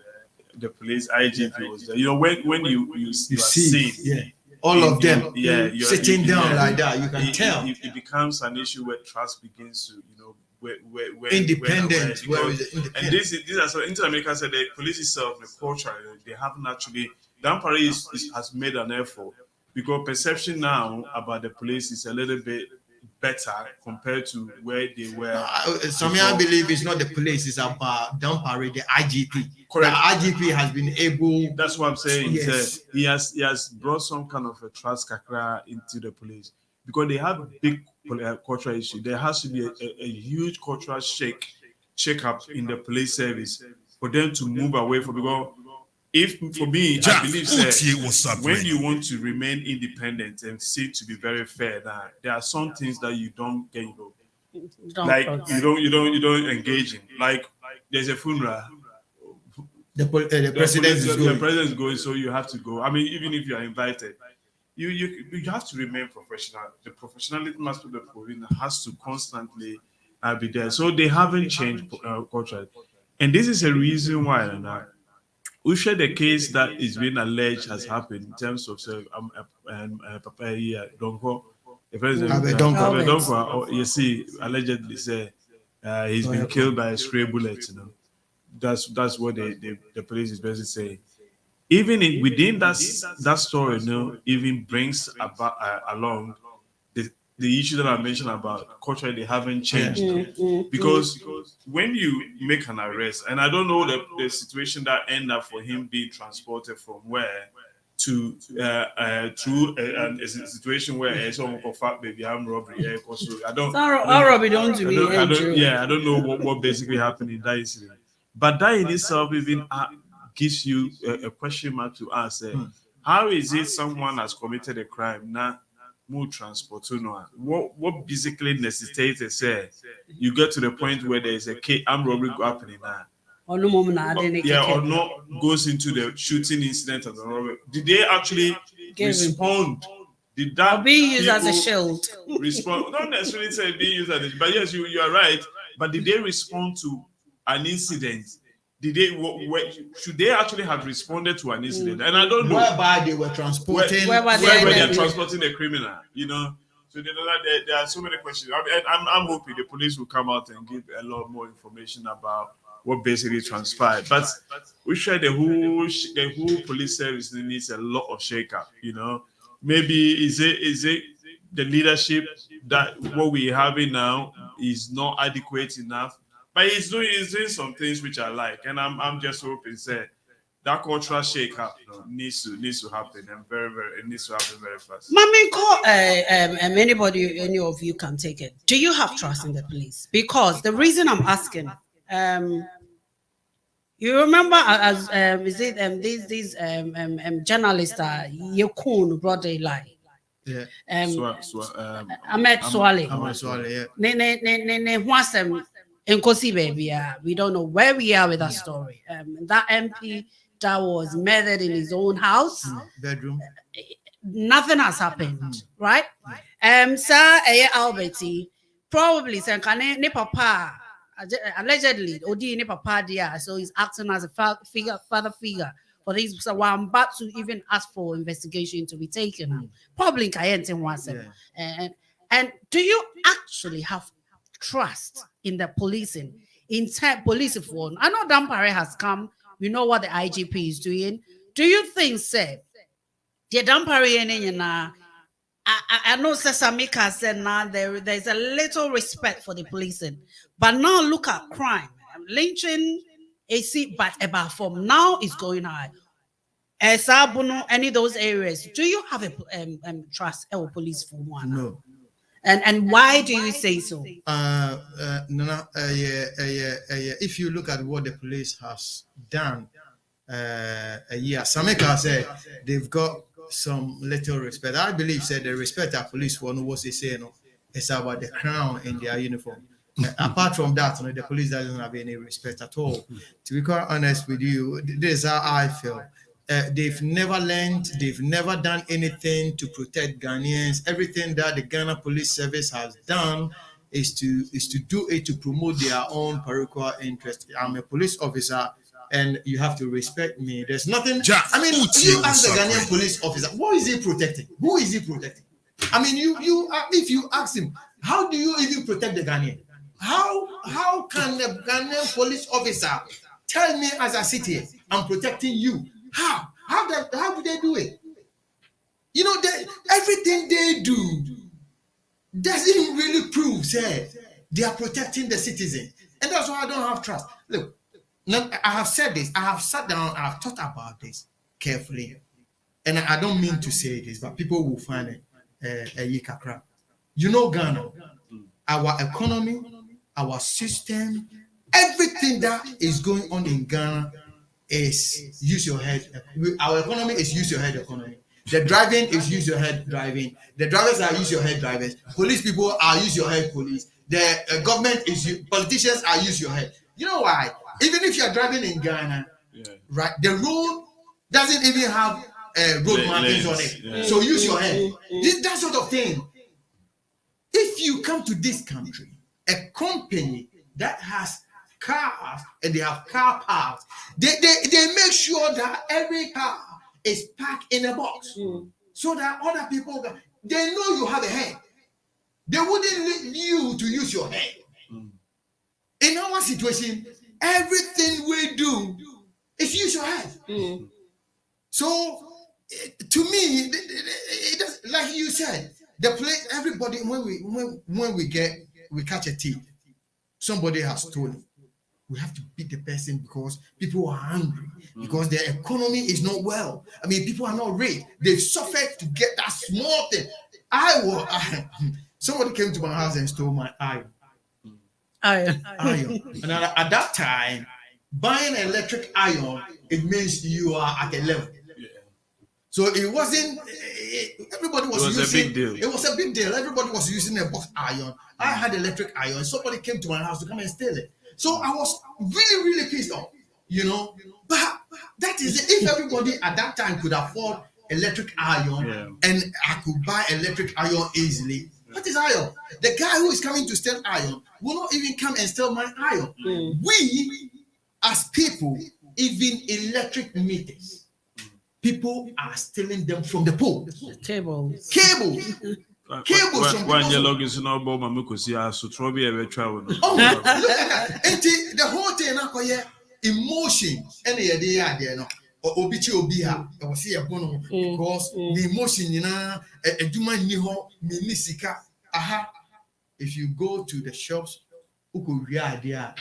The police IGP was there. You know, when you You are see, seen, yeah, all of them, you're sitting down yeah, like that, you can tell. it becomes an issue where trust begins to, you know, where Independence, where where is it? and Independence. these are so Inter-America said the police itself, the culture, they haven't actually. Dampare has made an effort because perception now about the police is a little bit better compared to where they were. Some I believe it's not the police, it's about Dampare, the IGP. Correct. The IGP has been able. That's what I'm saying. Yes. He has brought some kind of a trust kakra into the police because they have big cultural issue. There has to be a huge cultural shake up in the police service for them to move away from, because if for me, Jack, I believe Uchi was up when ready. you want to remain independent and seem to be very fair, that there are some things that you don't get, like you don't engage in. Like there's a funeral. The president is The going. president is going, so you have to go. I mean, even if you are invited, you have to remain professional. The professionalism aspect of the police has to constantly be there. So they haven't changed culture, and this is a reason why. We share the case that is being alleged has happened in terms of Papa here, Donko, the president. Abe Donko. Abe Donko, you see, allegedly say he's been killed by a stray bullet. You know, that's what the police is basically saying. Even within that story, you know, even brings about along the issue that I mentioned about culture. They haven't changed because when you make an arrest, and I don't know the situation that ended up for him being transported from where to through a situation where someone called fat baby armed robbery. I don't. Robbery don't do me. I don't know what basically happened in that incident. But that in itself even gives you a question mark to ask. How is it someone has committed a crime now? More transport, what basically necessitates say you get to the point where there is a armed robbery happening now, Or no moment I didn't or not goes into the shooting incident and the robbery. Did they actually respond? Did that being used as a shield respond? Not necessarily say being used as a, but yes, you are right. But did they respond to an incident? Did they? Should they actually have responded to an incident? And I don't know whereby they were transporting, where they are transporting a criminal. You know, so there are so many questions. I'm hoping the police will come out and give a lot more information about what basically transpired. But we sure the whole police service needs a lot of shake-up. You know, maybe is it the leadership that what we having now is not adequate enough. But he's doing some things which I like, and I'm just hoping that cultural shake-up needs to happen, and it needs to happen very fast. Mommy, call anybody, any of you can take it. Do you have trust in the police? Because the reason I'm asking, you remember as is it these journalists Yekun brother like Ahmed Swale, yeah. Ne wasem Nkosi baby. We don't know where we are with that story. That MP that was murdered in his own house, bedroom. Nothing has happened, right? Sir Alberti probably saying ne papa allegedly Odi ne papa there, so he's acting as a father figure for these. So I'm about to even ask for investigation to be taken. Probably and do you actually have trust in the policing, in police force? I know Dampare has come. We know what the IGP is doing. Do you think, say, the Dampare I know Sesamika said now there's a little respect for the policing, but now look at crime, lynching, AC, but about form now is going high. Sabuno, any of those areas. Do you have a trust or police for one? No. And why do you say so? If you look at what the police has done, Sameka said they've got some little respect. I believe said the respect that police want was they say it's about the crown in their uniform. Apart from that, the police doesn't have any respect at all. To be quite honest with you, this is how I feel. They've never learned, they've never done anything to protect Ghanaians. Everything that the Ghana Police Service has done is to do it to promote their own parochial interest. I'm a police officer and you have to respect me. There's nothing. I mean, you ask the Ghanaian police officer, what is he protecting? Who is he protecting? I mean, if you ask him, how do you even protect the Ghanaian? How can the Ghanaian police officer tell me as I sit here, I'm protecting you? How do they do it? You know, everything they do doesn't really prove they are protecting the citizen. And that's why I don't have trust. Look, now, I have said this. I have sat down. I have thought about this carefully. And I don't mean to say this, but people will find it a yikakra. You know Ghana, our economy, our system, everything that is going on in Ghana is use your head. Our economy is use your head economy. The driving is use your head driving. The drivers are use your head drivers. Police people are use your head police. The government is politicians are use your head. You know why? Even if you're driving in Ghana, right, the road doesn't even have road markings on it. Yeah. So use your head. That sort of thing. If you come to this country, a company that has cars and they have car parks, they make sure that every car is packed in a box so that other people they know you have a head. They wouldn't let you to use your head. In our situation, everything we do is use your head. So to me, it does, like you said, the place everybody when we catch a thief, somebody has stolen. We have to beat the person because people are hungry, because their economy is not well. I mean, people are not rich. They've suffered to get that small thing. Somebody came to my house and stole my iron. And at that time, buying an electric iron, it means you are at a level. So it wasn't, everybody was using, a big deal. It was a big deal. Everybody was using a box iron. I had electric iron. Somebody came to my house to come and steal it. So I was really, really pissed off. you know. But that is it. If everybody at that time could afford electric iron and I could buy electric iron easily. What is iron? The guy who is coming to steal iron will not even come and steal my iron. We, as people, even electric meters, people are stealing them from the pole. Cables. Cables from when you log into no bomb, I'm going to so trouble ever travel. Oh, look at that. And the whole thing now, emotion. Any idea there, no? Obichi Obiha, I was here because the emotion, you know, a duma niho, minisika. Aha. If you go to the shops, uko idea.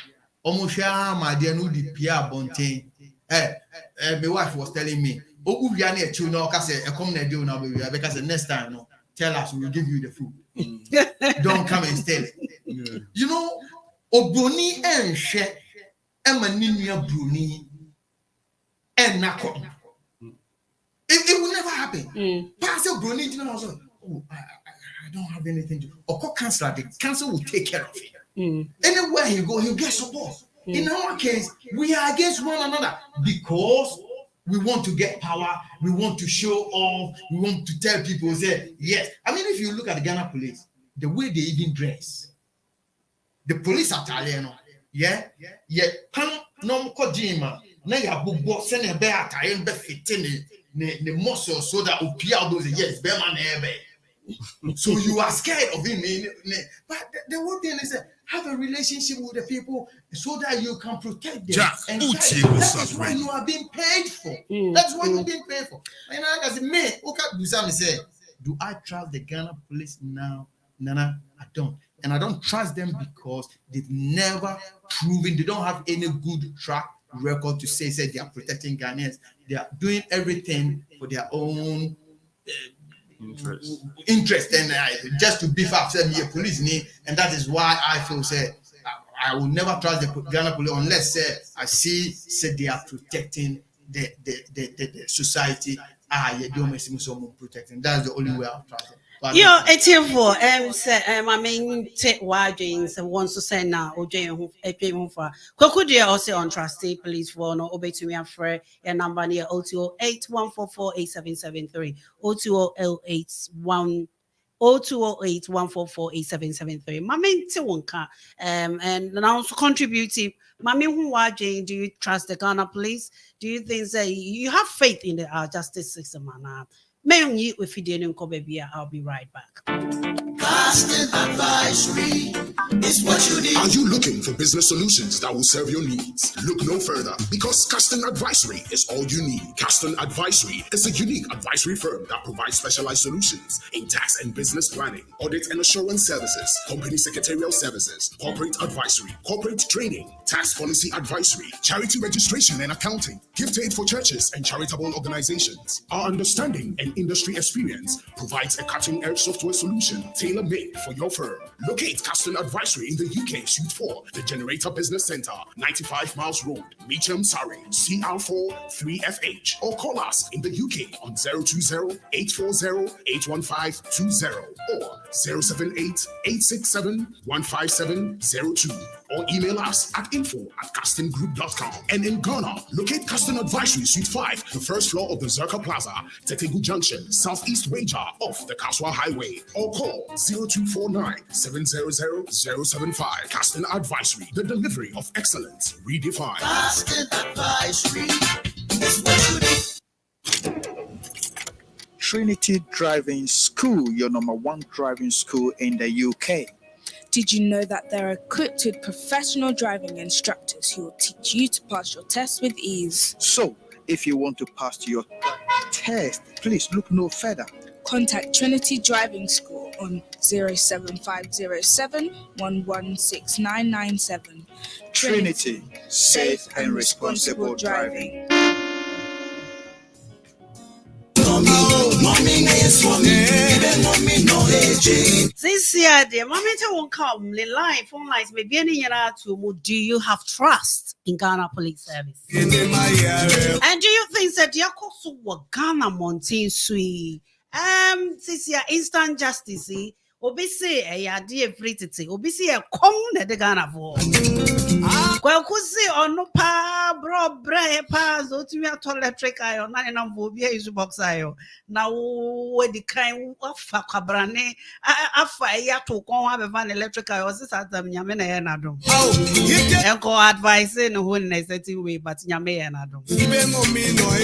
Almost my dear, no the Pia Bontain. My wife was telling me, oh, we are near to know, because I come there do now, because the next time, no, tell us, we will give you the food. Don't come and steal it. You know, Obroni and She, Emaninia Bruni. And Nako. It will never happen. Pastor Bruni did not also. Oh, I don't have anything to. Or cancel. The council will take care of it. Anywhere you go, he'll get support. In our case, we are against one another because we want to get power. We want to show off. We want to tell people, say yes. I mean, if you look at the Ghana police, the way they even dress, the police are Italian. Pam no kojima. Na ya bugbo se na be ataye be fiti ne muscle so that opia those yes be man ebe. So you are scared of him. But the whole thing is have a relationship with the people so that you can protect them. Jack, And that is what you are being paid for. That's what you're being paid for. And I say, me, okay, say, do I trust the Ghana police now? Nana, I don't. And I don't trust them because they've never proven, they don't have any good track record to say they are protecting Ghanaians. They are doing everything for their own interest and just to beef up me a police name, and that is why I feel I will never trust the Ghana police unless I see they are protecting the society. You don't miss someone protecting. That's the only way I'll trust them. Yo, it's say my main take why James wants to say now or Jane who for Kokudia also on trustee police for no obey to me and Fred and number near 0208-144-8773 0208-144-8773. My main Tiwonka and now contributing. Mami who Jane, do you trust the Ghana police? Do you think you have faith in the justice system? If you didn't come, baby, I'll be right back. Casting Advisory is what you need. Are you looking for business solutions that will serve your needs? Look no further, because Casting Advisory is all you need. Casting Advisory is a unique advisory firm that provides specialized solutions in tax and business planning, audit and assurance services, company secretarial services, corporate advisory, corporate training, tax policy advisory, charity registration and accounting, gift aid for churches and charitable organizations. Our understanding and industry experience provides a cutting-edge software solution tailor-made for your firm. Locate Casting Advisory in the UK, Suite 4, the Generator Business Center, 95 Miles Road, Meacham, Surrey, CR4 3FH, or call us in the UK on 020-840-81520 or 078-867-15702, or email us at info@castinggroup.com. And in Ghana, locate Casting Advisory Suite 5, the first floor of the Zerka Plaza, Tetegu Junction, Southeast Wager off the Kaswa Highway, or call 0249-700-075. Casting Advisory, the delivery of excellence redefined. Casting Advisory is what you need. Trinity Driving School, your #1 driving school in the UK. Did you know that they're equipped with professional driving instructors who will teach you to pass your test with ease? So, if you want to pass your test, please look no further. Contact Trinity Driving School on 07507 116997. Trinity, safe and responsible driving. This year, the moment won't come, the line, phone lines, maybe any year to do you have trust in Ghana Police Service? And do you think that you also Ghana Mountain Sui? This year, instant justice, Obi say a yade free tete. Obi say a come na de Ghana for. Kwaku say ono pa bro bre pa so timi ato electric ayo na na mbo bi use box ayo. Na wo di kan afa kwabrane afa ya to kon wa be van electric ayo se satam nyame na ye na dom. Enko advice in whole in a certain way but nyame ye na dom.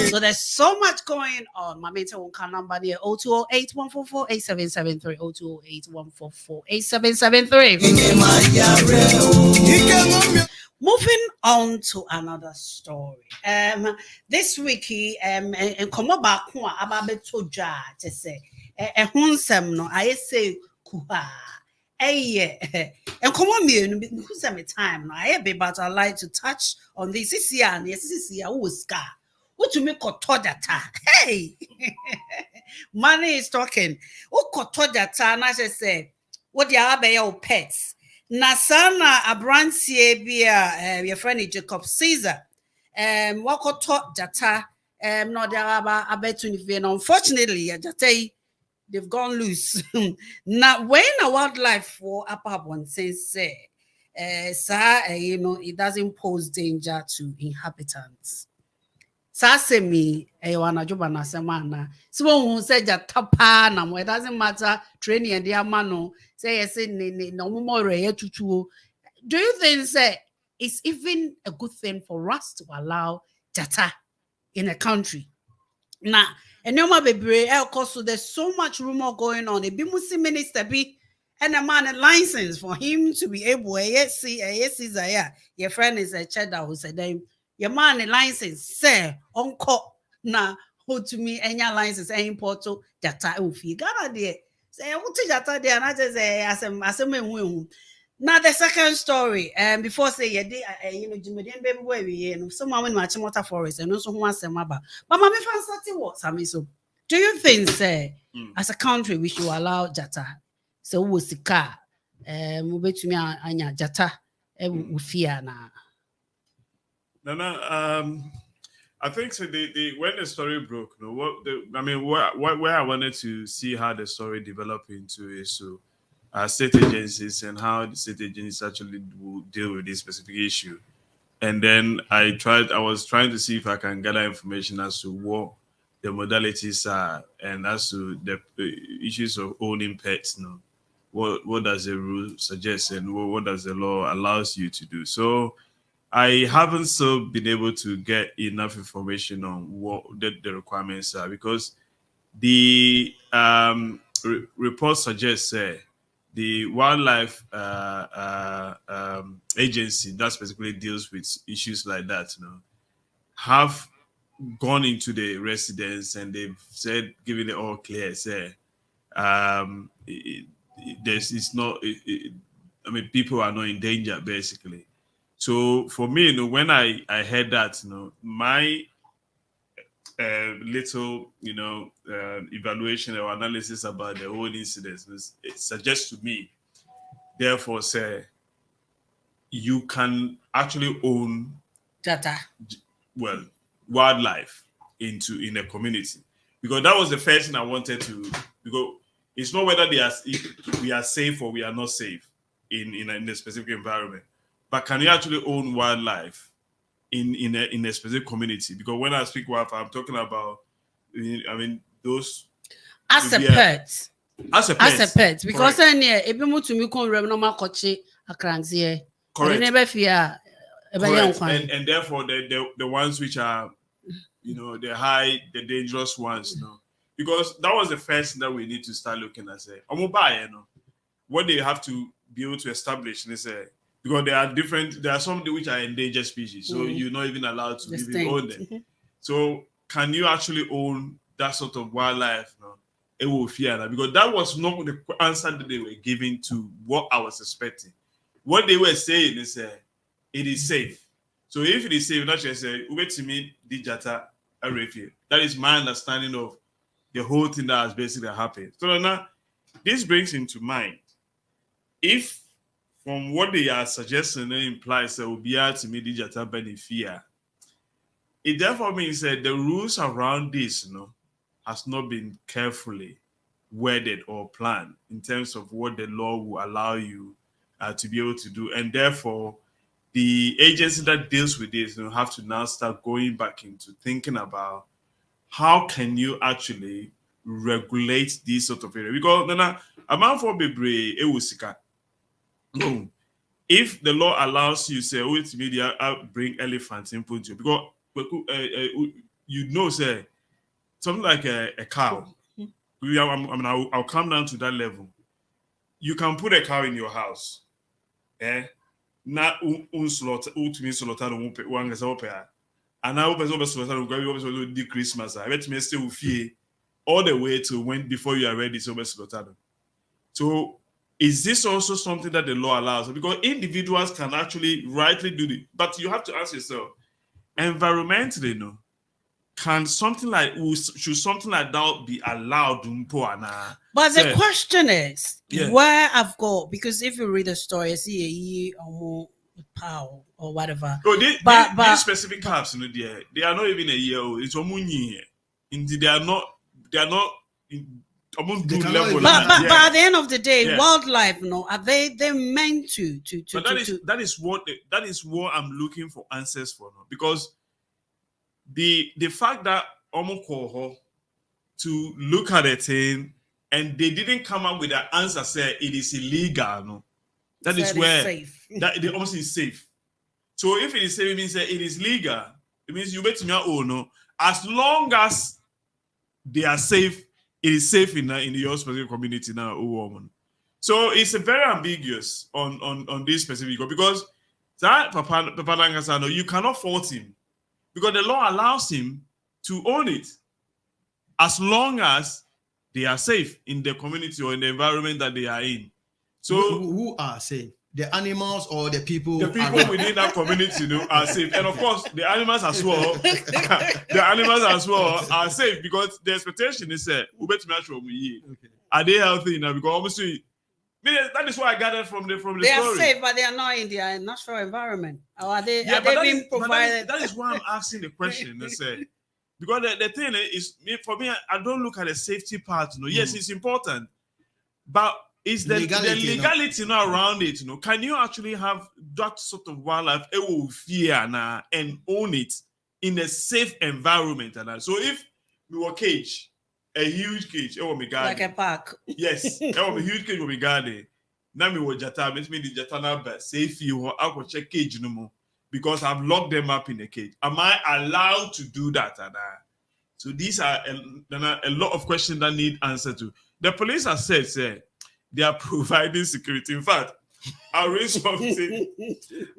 So there's so much going on. My mate won't come number there 0208-144-8773 0208-144-8773. Moving on to another story. This week and come back about to judge to say hunsem no I say kuha and come on me who's time no I be but I like to touch on this year and yes this year who is car what to make a todata hey money is talking who got todata and I just say what the other your pets na sana abrantie bia your friend Jacob Caesar wakoto jata no there abetunifie no unfortunately jata they've gone loose now when a wildlife for upper one says you know it doesn't pose danger to inhabitants. Sasemi wana joba na semana. So who said jata pa na mo it doesn't matter training and their mano say yes no more tutu. Do you think say it's even a good thing for us to allow jata in a country? Now, and no bebre so there's so much rumor going on. A bimusi minister be and a man a license for him to be able your friend is a cheddar who said your man a license say uncle na who to me any license import to jata ufi Ghana there say what jata there and I just say as now the second story, before say you know Jimmy baby boy we someone in Machimota Forest and also who wants them about. But my fan starting what Sammy so. Do you think say as a country we should allow jata? So we see car move to me anya jata we fear na. No, I think so. When the story broke, you know, where I wanted to see how the story developed into is so state agencies and how the state agencies actually will deal with this specific issue. And then I was trying to see if I can gather information as to what the modalities are and as to the issues of owning pets. You know, what does the rule suggest and what does the law allows you to do? So I haven't so been able to get enough information on what the requirements are because the report suggests the wildlife agency that specifically deals with issues like that, you know, have gone into the residence and they've said, giving it all clear, say, people are not in danger basically. So for me, you know, when I heard that, you know, my little, you know, evaluation or analysis about the whole incident, it suggests to me, therefore, say, you can actually own Jata. Well, wildlife in a community, because that was the first thing I wanted to. Because it's not whether we are safe or we are not safe in a specific environment, but can you actually own wildlife in a specific community? Because when I speak wildlife, I'm talking about, I mean, those as a pet. As a pet. Because then ebi mutu mi kon rem no makoche akranzie. Correct. Never fear. And therefore the ones which are, you know, the dangerous ones, you know. Because that was the first thing that we need to start looking at. Say, you know, what they have to be able to establish, they say, because there are some which are endangered species, so you're not even allowed to even own them. So can you actually own that sort of wildlife? You know? It will fear that, because that was not the answer that they were giving to what I was expecting. What they were saying is it is safe. So if it is safe, not just say, wait to me, Dijata Arefie. That is my understanding of the whole thing that has basically happened. So now, this brings into mind, if from what they are suggesting, it implies that will be able to meet Dijata benefit, it therefore means that the rules around this, you know, has not been carefully worded or planned in terms of what the law will allow you to be able to do. And therefore, the agency that deals with this will have to now start going back into thinking about how can you actually regulate these sort of areas. Because then a man for Bebre, if the law allows you, say, wait, media bring elephants in put you, because you know, say, something like a cow. I'll come down to that level. You can put a cow in your house. Na slaughter, slaughter one is open. And now slaughter do Christmas. I bet me stay with you all the way to when before you are ready to slaughter. So is this also something that the law allows? Because individuals can actually rightly do it, but you have to ask yourself, environmentally, no. Can something like should something like that be allowed? But the question is, where I've got, because if you read the story, I see a year or power or whatever. Oh, these specific calves, they are not even a year old. It's indeed they are not level. But at the end of the day, wildlife, are they meant to? But that is what I'm looking for answers for now, because the fact that to look at a thing and they didn't come up with an answer say it is illegal, no, that is where that it almost is safe. So if it is safe, it means that it is legal. It means you bet me no, as long as they are safe, it is safe in your specific community now. So it's a very ambiguous on this specific, because that Papa you cannot fault him. Because the law allows him to own it as long as they are safe in the community or in the environment that they are in. So who are safe? The animals or the people? The people within that community are safe. And of course, the animals as well. The animals as well are safe, because the expectation is are they healthy now? Because obviously that is what I gathered from the story. They are safe, but they are not in their natural environment. Or are they being provided? That is why I'm asking the question. Because the thing is, for me, I don't look at the safety part. Yes, it's important, but is the legality now around it? Can you actually have that sort of wildlife fear and own it in a safe environment? So if we were cage, a huge cage, like a park. Yes, a huge cage will be guarded. Now me was jata, makes me the jata number safe you or I will check cage no more, because I've locked them up in a cage. Am I allowed to do that? So these are a lot of questions that need answer to. The police have said they are providing security. In fact, I read something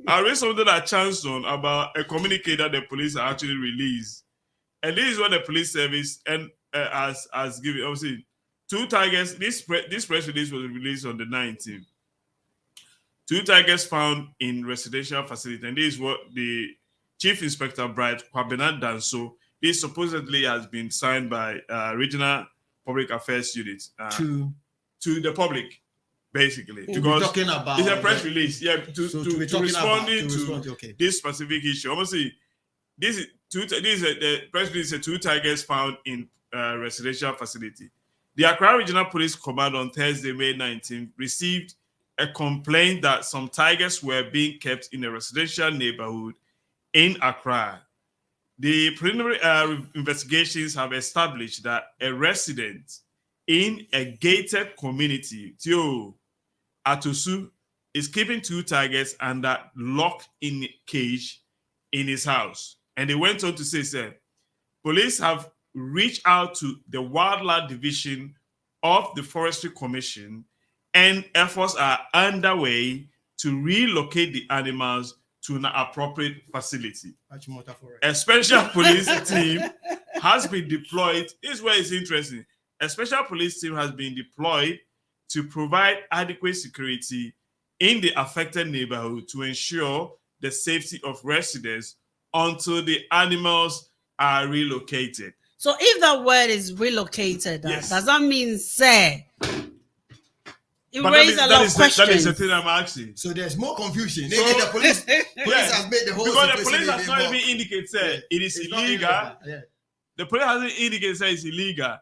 that chanced on about a communique that the police are actually released, and this is what the police service and has given. Obviously, 2 tigers. This press release was released on the 19th. 2 tigers found in residential facility, and this is what the Chief Inspector Bright Kwabena Danso. This supposedly has been signed by Regional Public Affairs Unit to the public, basically, because talking about it's a press release. Yeah, to responding to this specific issue. Obviously, the press release said 2 tigers found in residential facility. The Accra Regional Police Command on Thursday, May 19th, received a complaint that some tigers were being kept in a residential neighborhood in Accra. The preliminary investigations have established that a resident in a gated community, Tio Atosu, is keeping 2 tigers under lock in cage in his house. And they went on to say, police have reached out to the Wildlife Division of the Forestry Commission, and efforts are underway to relocate the animals to an appropriate facility. A special police team has been deployed. This is where it's interesting. A special police team has been deployed to provide adequate security in the affected neighborhood to ensure the safety of residents until the animals are relocated. So if that word is relocated, yes, does that mean say? It raises a lot of questions. That is the thing I'm asking. So there's more confusion. So, the police has made the whole because the police has not even indicated it is illegal. The police hasn't indicated it's illegal.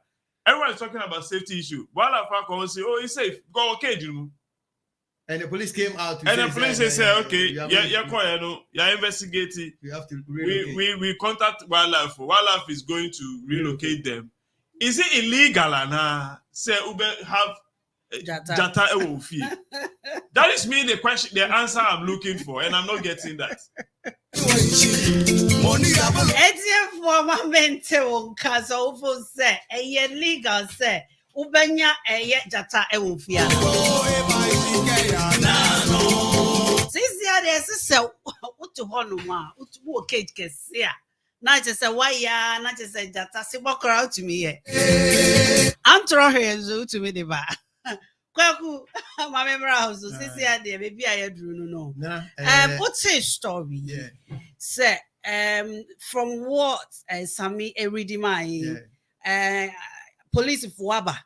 Everyone's talking about safety issue. While I say, oh, it's safe. Go okay, And the police came out. And the police say, okay, you're investigating. We have to relocate. We contact wildlife. Wildlife is going to relocate them. Is it illegal? Say Ube have Jata Ewofi. That is me the answer I'm looking for, and I'm not getting that. Etienne for my mental castle for say a legal say Ubenya a Jata Ewofi. Since there's a cell, what to Honoma, what to walk cage can see. Not just a wire, not just a Jata, see walk around to me. I'm throwing to me the bar. Kwaku, my memory house, since the idea, maybe I drew no. What's a story? Say, from what Sammy reading police of Waba.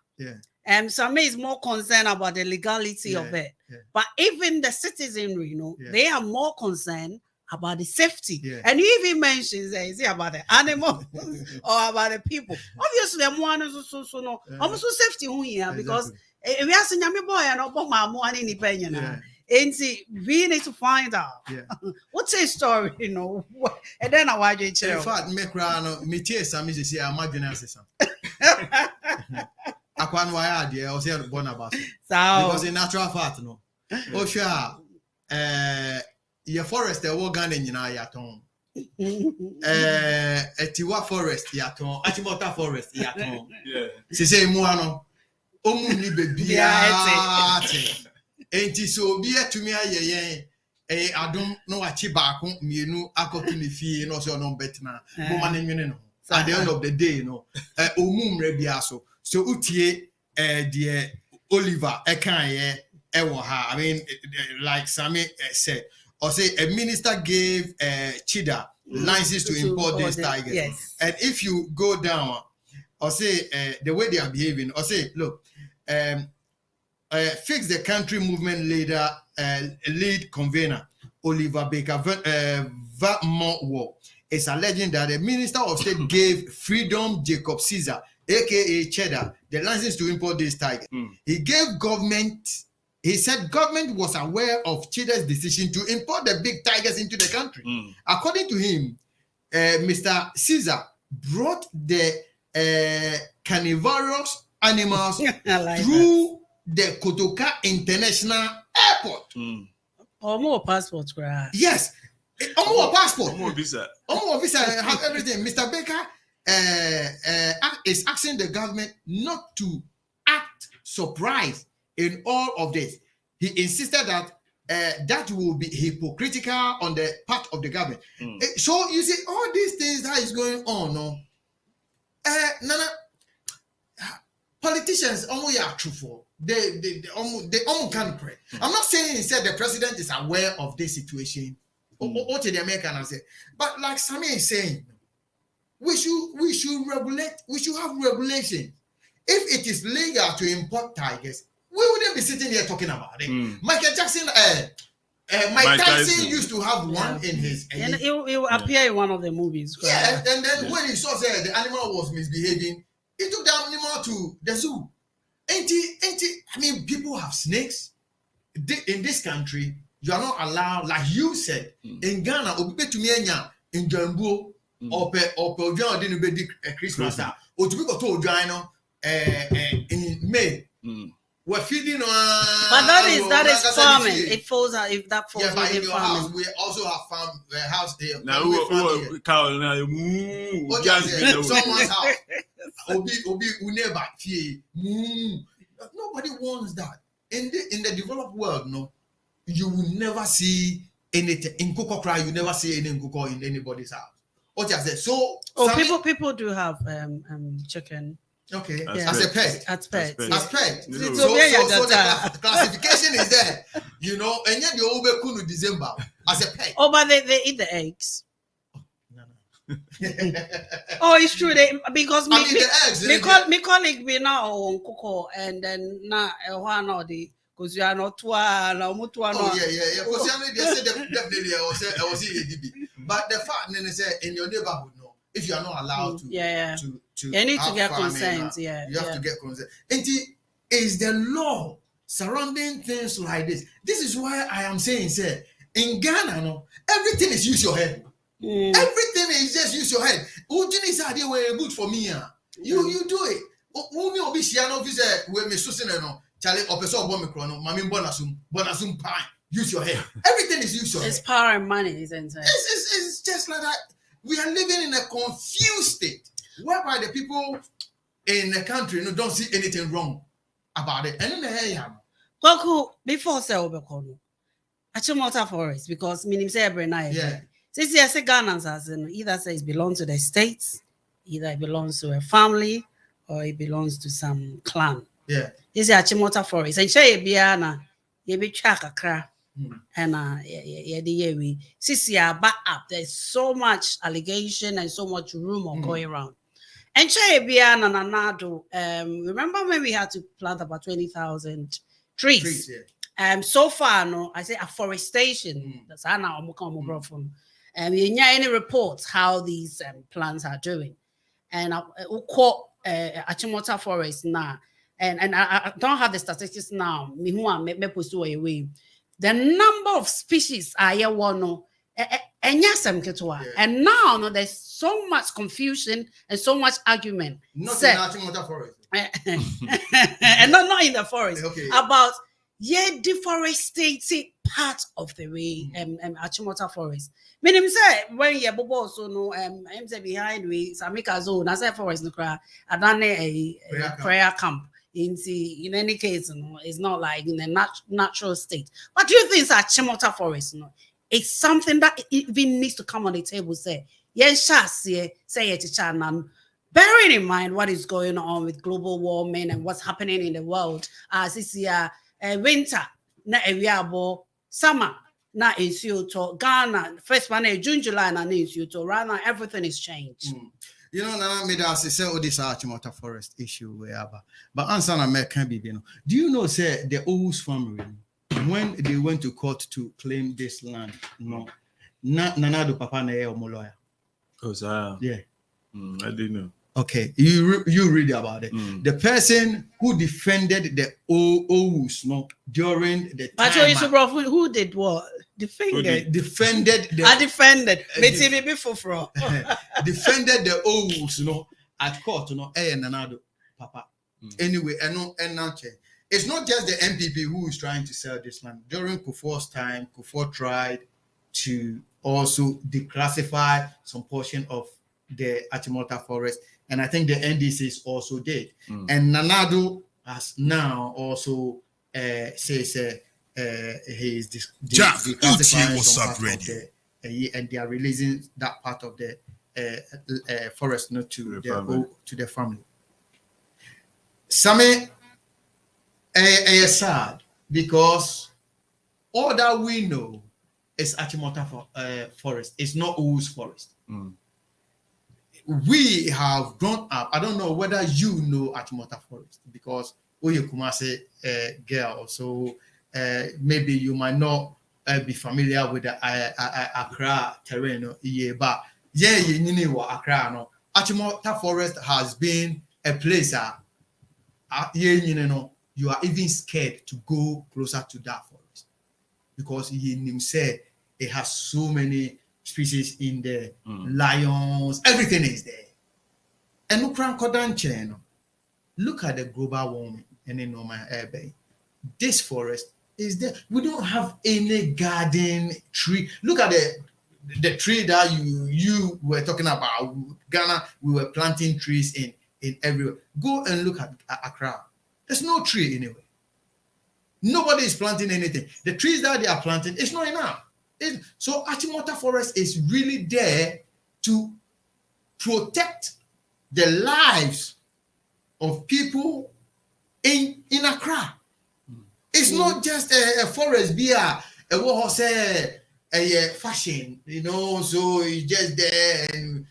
Sammy is more concerned about the legality of it. But even the citizenry, they are more concerned about the safety. And you even mentions is it about the animals or about the people? Obviously, I'm one so no. Almost safety here because we are saying boy and Obama more than independent. And see, we need to find out what's a story, and then I watch it. In fact, me crano, me tears some is say imagine as I can't wire dear or say born about because in natural fact, no. Oh sure, your forest the war gun in yaton. Tiwa forest yaton, Achimota forest yaton. She say Muano. Omuni baby enti so bi atumi ayeye adom no achi baako mienu akoto ne fie no so no betna mo ma ne nwene no at the end of the day omumre bia so utie the Oliver ekan ewo ha. I mean, like Sammy said, or say a minister gave Chida license to import these tigers. And if you go down or say the way they are behaving, or say, look, Fix the Country movement leader, lead convener, Oliver Baker Vermont is alleging that the Minister of State gave Freedom Jacob Caesar, aka Cheddar, the license to import this tiger. He gave government, he said government was aware of Cheddar's decision to import the big tigers into the country. According to him, Mr. Caesar brought the carnivorous animals through the Kotoka International Airport. Or more passports, right? Yes. More passport. More visa. More visa. Have everything. Mr. Baker is asking the government not to act surprised in all of this. He insisted that that will be hypocritical on the part of the government. So you see, all these things that is going on, no. Nana, politicians only are truthful. They almost can't pray. I'm not saying he said the president is aware of this situation. What the American say, but like Sammy is saying, we should regulate. We should have regulation. If it is legal to import tigers, we wouldn't be sitting here talking about it. Michael Jackson, Mike Tyson used to have one in his. And it will appear in one of the movies. Yeah, and then when he saw that the animal was misbehaving, he took the animal to the zoo. Ain't it? I mean, people have snakes. In this country, you are not allowed, like you said, in Ghana, in Jambu, or Christmas, or to be told, in May. We're feeding on. But that is farming. It falls out if that falls within your farming. house, we also have farm house there. Now, someone's house. Obi neighbor fee. Nobody wants that. In the developed world, no, you will never see anything in Cocoa Cry. You never see any Cocoa in anybody's house. What I said. So people do have chicken. Okay, as a pet. As pet. As pet. So the classification is there, and yet you over Kunu December as a pet. Oh, but they eat the eggs. Oh, it's true. Because me colleague be now on Coco and then now one or the because you are not one or mutua. Oh yeah. Because they said definitely I was here, but the fact then say in your neighborhood, no, if you are not allowed to, you need to get consent. you have to get consent. And it is the law surrounding things like this. This is why I am saying, say, in Ghana, no, everything is use your head. Everything is just use your head. Is idea were good for me. You do it. Only obisiano visa we me susine no. Charlie opeso bomb no. Mami bonasum pine. Use your head. Everything is use your head. It's power and money, isn't it? It's just like that. We are living in a confused state whereby the people in the country don't see anything wrong about it. And in the area, well, before say Obekono, Achimota Forest, because meaning say since you say Ghanans as in either says belongs to the states, either it belongs to a family or it belongs to some clan. Yeah. This is Achimota Forest. And say Biana, you be track a crack. And we back up. There's so much allegation and so much rumor going around. And remember when we had to plant about 20,000 trees? So far, no, I say afforestation. That's how now I'm coming from. Any reports how these plants are doing? And Achimota Forest now, and I don't have the statistics now. The number of species are here one and now no, there's so much confusion and so much argument. Not in Achimota Forest. And not in the forest. Okay. About deforested part of the way Achimota Forest. Meaning say when you bobo so no I'm say behind we Samika zone as a forest no cry I done a prayer camp. In any case, it's not like in a natural state. But do you think that Achimota Forest, it's something that even needs to come on the table? Say, bearing in mind what is going on with global warming and what's happening in the world, as this year, winter, na ewiabo, summer, na insuto, Ghana, first one June, July, na insuto. Right now, everything is changed. You know, Nana made us say, oh, this Achimota Forest issue, wherever. But answer American be, do you know, say, the Owus family, when they went to court to claim this land, Nanado Papa Nae or Moloya? Oh, sir. Yeah. I didn't know. Okay, you read about it. The person who defended the Owus during the time. Who did what? Defended. Defended the. I defended. Defended the Owus, at court, and Nanado Papa. Anyway, and now it's not just the MPP who is trying to sell this land. During Kufuor's time, Kufuor tried to also declassify some portion of the Achimota Forest, and I think the NDCs also did. And Nanado has now also says he is declassifying some part of the, and they are releasing that part of the forest to the family. Some is sad because all that we know is Achimota Forest. It's not Owus Forest. We have grown up. I don't know whether you know Achimota Forest because Oye Kumase girl. So maybe you might not be familiar with the Accra terrain. But you know Accra. No, Achimota Forest has been a place. You are even scared to go closer to that forest because it has so many species in there, lions, everything is there. And look at the global warming and in normal air bay. This forest is there. We don't have any garden tree. Look at the tree that you were talking about. Ghana, we were planting trees in everywhere. Go and look at Accra. There's no tree anywhere. Nobody is planting anything. The trees that they are planting, it's not enough. So Achimota Forest is really there to protect the lives of people in Accra. It's not just a forest beer, a horse, a fashion, so it's just there and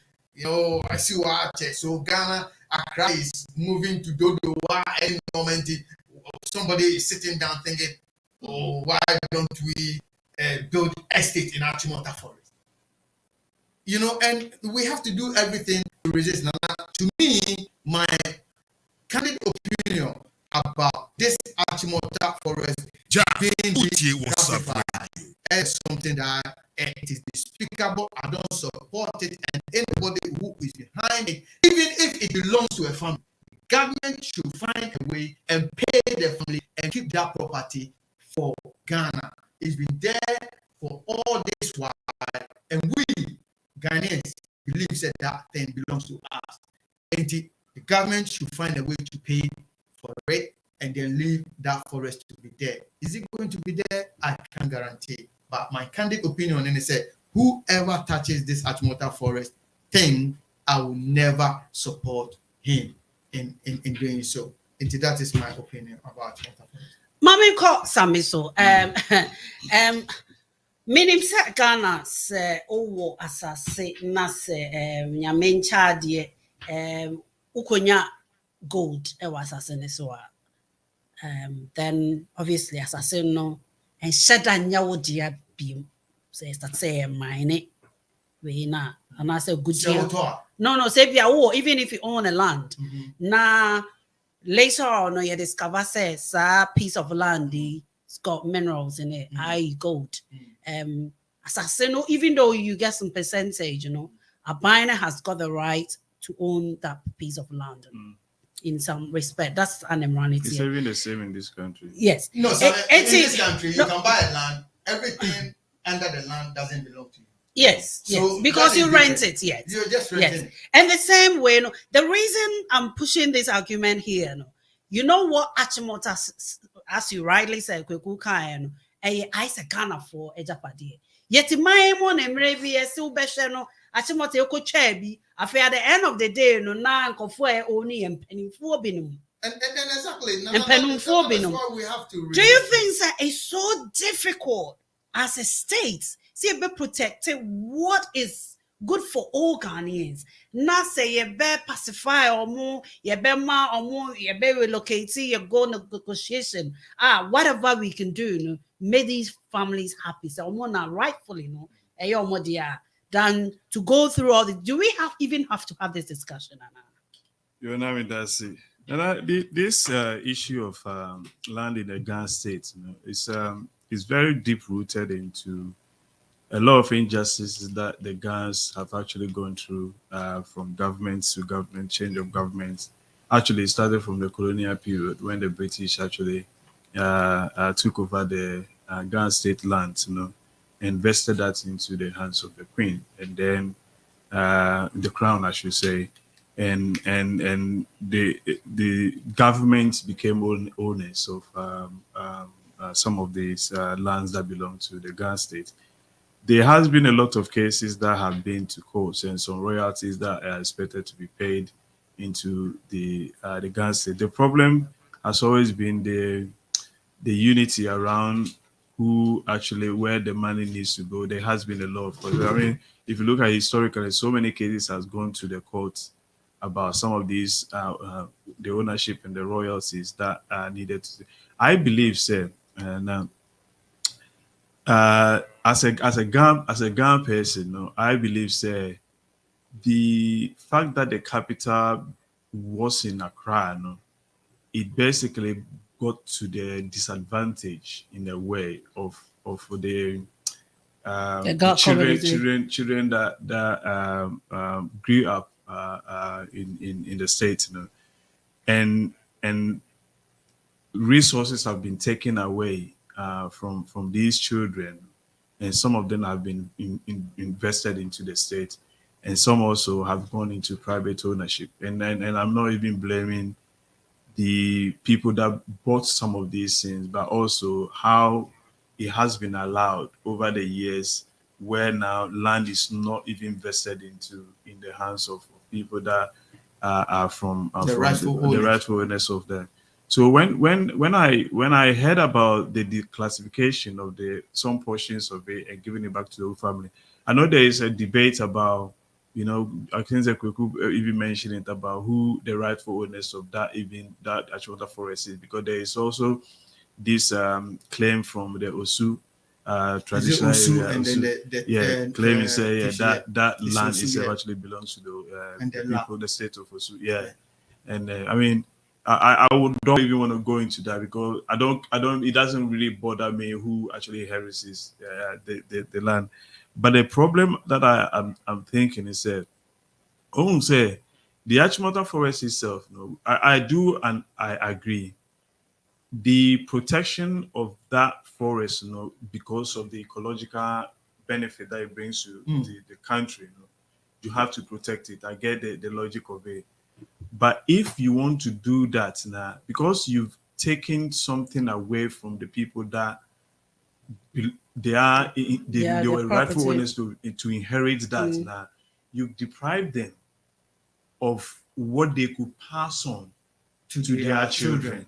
I see what so Ghana, Accra is moving to Dodowa and moment somebody is sitting down thinking, oh, why don't we build estate in Achimota Forest? you know, and we have to do everything to resist. Now, to me, my candid opinion about this Achimota forest being declassified as something that it is despicable. I don't support it, and anybody who is behind it, even if it belongs to a family, government should find a way and pay the family and keep that property for Ghana. It's been there for all this while, and we Ghanaians believe that thing belongs to us. And the government should find a way to pay for it and then leave that forest to be there. Is it going to be there? I can't guarantee. But my candid opinion is that whoever touches this Achimota forest thing, I will never support him in doing so. And that is my opinion about Achimota forest. Mami ko samiso. Minim se Ghana se owo asase na se nyame nchaade ukonya gold e wa asase ne so then obviously asase no and sheda nya wo dia bi say start say mine we na and I say good deal. No say bia wo even if you own a land na later on you discover says a piece of land it's got minerals in it, i.e. gold. Assassin, even though you get some percentage, you know, a buyer has got the right to own that piece of land in some respect. That's an immorality. It's even the same in this country. Yes. No, so in this country, you can buy a land, everything under the land doesn't belong to you. Yes, so yes, because you rent it, yes. You're just renting it. And the same way, no, the reason I'm pushing this argument here, no, you know what Achimota, as you rightly said, Kwekuka, I say Ghana for a Japadi. Yet my one and maybe a still better no Achimota Yoko Chebi, after at the end of the day, no na for only and penny for binum. And then exactly, and penny for binum. We have to do you think that it's so difficult as a state? See, be protected what is good for all Ghanaians. Not say you be pacify or more, you be ma or more, you be relocate, you go negotiation. Whatever we can do, you know, make these families happy. So more now rightfully, you know, than to go through all the. Do we even have to have this discussion, Anna? You're not with that. See, and this issue of land in the Ghana state, you know, is very deep rooted into a lot of injustices that the Ghanaians have actually gone through from government to government, change of government. Actually, it started from the colonial period when the British actually took over the Ghana state land, you know, invested that into the hands of the Queen, and then the Crown, I should say, and the government became owners of some of these lands that belong to the Ghana state. There has been a lot of cases that have been to court and some royalties that are expected to be paid into the Ghana state. The problem has always been the unity around who actually where the money needs to go. There has been a lot of, I mean, if you look at historically, so many cases has gone to the courts about some of these the ownership and the royalties that are needed. I believe, sir, now. As a Ghana person, no, I believe say the fact that the capital was in Accra, no, it basically got to the disadvantage in a way of the children that grew up in the States, you know, and resources have been taken away from these children, and some of them have been invested into the state, and some also have gone into private ownership. And I'm not even blaming the people that bought some of these things, but also how it has been allowed over the years, where now land is not even vested in the hands of people that are from the rightful owners of them. So when I heard about the declassification of some portions of it and giving it back to the whole family, I know there is a debate about, you know, I think that Kweku even mentioned it about who the rightful owners of that Achimota forest is, because there is also this claim from the Osu traditional area. And then claiming say that land Osu, itself actually belongs to the the people, the state of Osu. And I mean, I don't even want to go into that because I don't. It doesn't really bother me who actually inherits the land. But the problem that I'm thinking is that, say the Achimota forest itself. I do and I agree. The protection of that forest, because of the ecological benefit that it brings to the country, you have to protect it. I get the logic of it. But if you want to do that now, because you've taken something away from the people that they were rightful owners to inherit that now, you deprive them of what they could pass on to their children.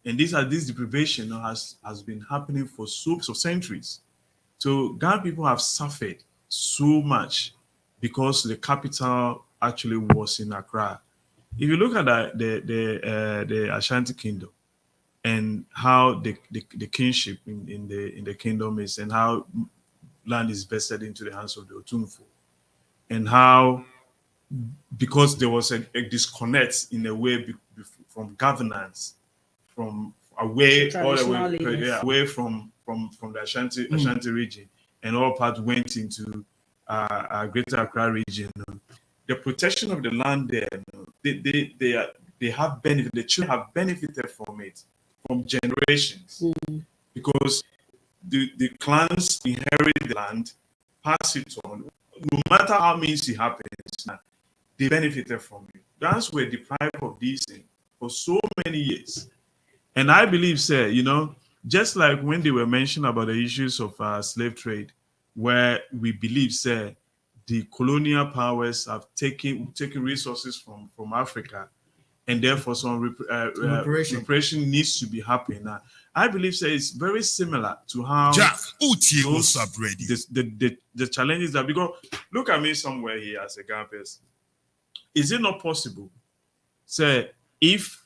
And this deprivation has been happening for centuries. So Ghana people have suffered so much because the capital actually was in Accra. If you look at the Ashanti Kingdom and how the kingship in the kingdom is, and how land is vested into the hands of the Otumfo, and how, because there was a disconnect in a way from governance, from away all the way away from the Ashanti region, and all parts went into Greater Accra region. The protection of the land there, they have benefit. The children have benefited from it from generations, because the clans inherit the land, pass it on. No matter how means it happens, they benefited from it. That's were deprived of these things for so many years. And I believe, sir, just like when they were mentioning about the issues of slave trade, where we believe, sir, the colonial powers have taken resources from Africa, and therefore some reparation needs to be happening. Now, I believe, sir, it's very similar to how the challenges that, because look at me somewhere here as a Ghana person. Is it not possible, sir, if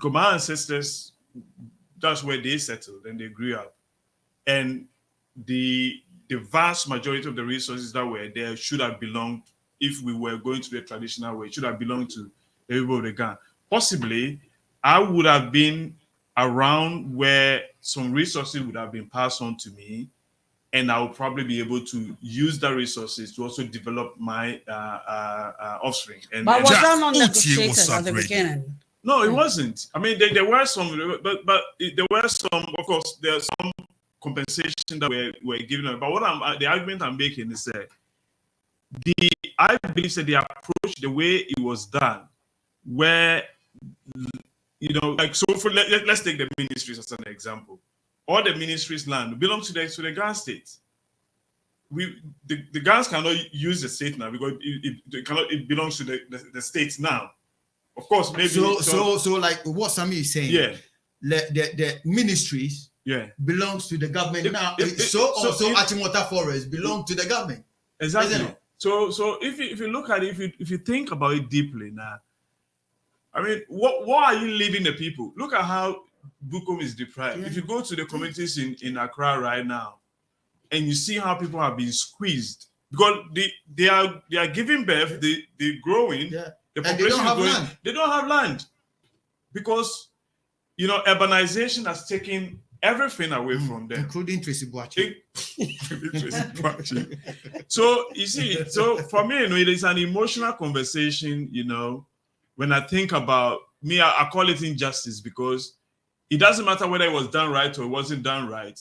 my ancestors, that's where they settled and they grew up, and the vast majority of the resources that were there should have belonged, if we were going to the traditional way, should have belonged to the people of the Ghana. Possibly, I would have been around where some resources would have been passed on to me, and I would probably be able to use the resources to also develop my offspring. But was that not negotiated at the beginning? No, it wasn't. I mean, there were some, but there were some. Of course, there's some compensation that were given. But the argument I'm making is that I believe that the approach, the way it was done, where let's take the ministries as an example. All the ministries' land belongs to the Ghana state. The Ghanaians cannot use the state now because it belongs to the states now. Of course, maybe. So like what Sammy is saying, the ministries belongs to the government now. So Achimota Forest belongs to the government. Exactly. So if you look at it, if you think about it deeply now, I mean, why are you leaving the people? Look at how Bukom is deprived. If you go to the communities in Accra right now, and you see how people have been squeezed because they are giving birth, they're growing. The population is growing. They don't have land because urbanization has taken everything away from them, including Tracy Boachi. So you see, for me, it is an emotional conversation. When I think about me, I call it injustice because it doesn't matter whether it was done right or it wasn't done right.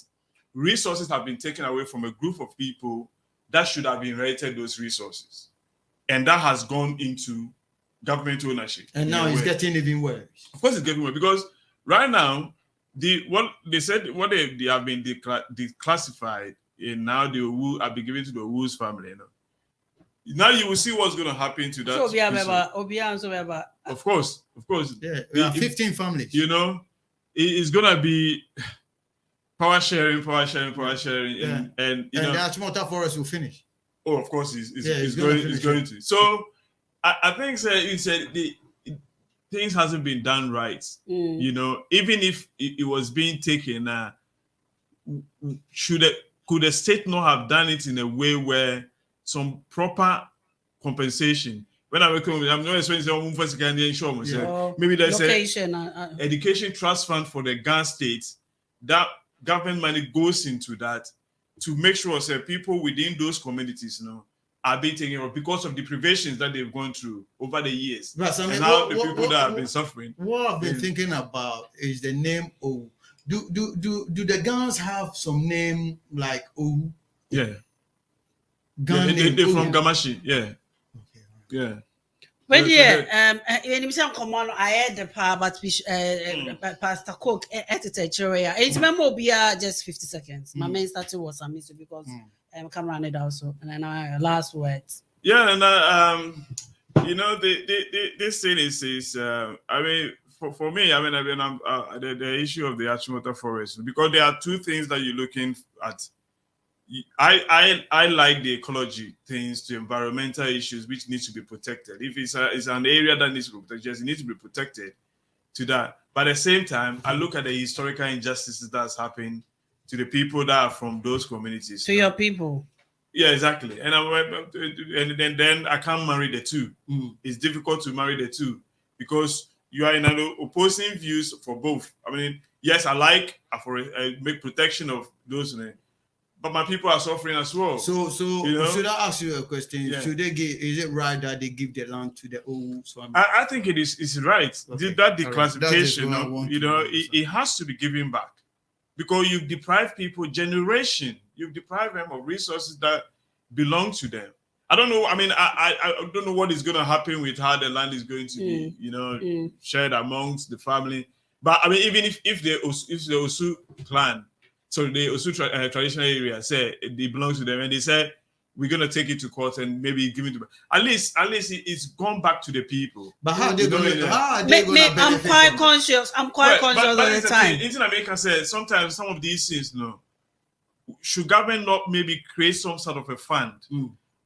Resources have been taken away from a group of people that should have inherited those resources, and that has gone into government ownership. And now it's getting even worse. Of course, it's getting worse because right now, what they have been declassified, and now they will be given to the Woos family. Now you will see what's going to happen to that. Of course. Yeah, we have 15 families. It's going to be power sharing, and the Achimota Forest will finish. Oh, of course, it's going to. So I think the things hasn't been done right. Even if it was being taken, could the state not have done it in a way where some proper compensation? When I working with, I'm not expecting maybe there's location, education trust fund for the Ghana states that government money goes into that to make sure that people within those communities, are being taken care of because of the privations that they've gone through over the years. Right, so and now the people that have been suffering. What I've been thinking about is the name O. Do the Ghanaians have some name like O? Yeah. Ghana they're from Gamashi. Yeah. Okay. Yeah. But yeah, when you say come on, I had the power, but Pastor Cook edited Chorea. It's memorable, just 50 seconds. My main started was some music because come run it also, and then last words. Yeah, and this thing is I mean, for me, I mean, the issue of the Achimota forest, because there are two things that you're looking at. I like the ecology things, the environmental issues which need to be protected. If it's an area that needs to be protected, it needs to be protected to that. But at the same time, I look at the historical injustices that's happened to the people that are from those communities. To your people. Yeah, exactly. And then I can't marry the two. It's difficult to marry the two because you are in opposing views for both. I mean, yes, I like make protection of those. But my people are suffering as well. So should I ask you a question? Yeah. Should they give? Is it right that they give the land to the old? So I think it is. It's right. Okay. That declassification, it has to be given back because you've deprived people generation. You've deprived them of resources that belong to them. I don't know. I mean, I don't know what is going to happen with how the land is going to be, shared amongst the family. But I mean, even if the Osu clan. So the Osu traditional area say it belongs to them, and they say we're gonna take it to court and maybe give it to. At least it's gone back to the people. But how are they going to? I'm quite conscious. I'm quite conscious all the time. In America says sometimes some of these things, should government not maybe create some sort of a fund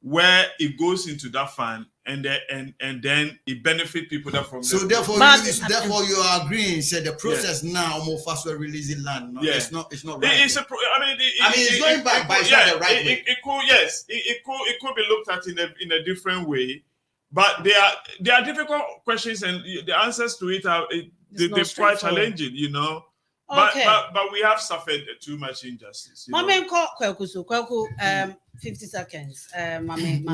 where it goes into that fund and then it benefit people that from. So therefore you are agreeing. Said the process now more fast we're releasing land. No, it's not right. It's it's going back by the right way. It could be looked at in a different way, but there are difficult questions and the answers to it are they're quite challenging, Okay. But we have suffered too much injustice. My main call, Kweku, 50 seconds. Normally,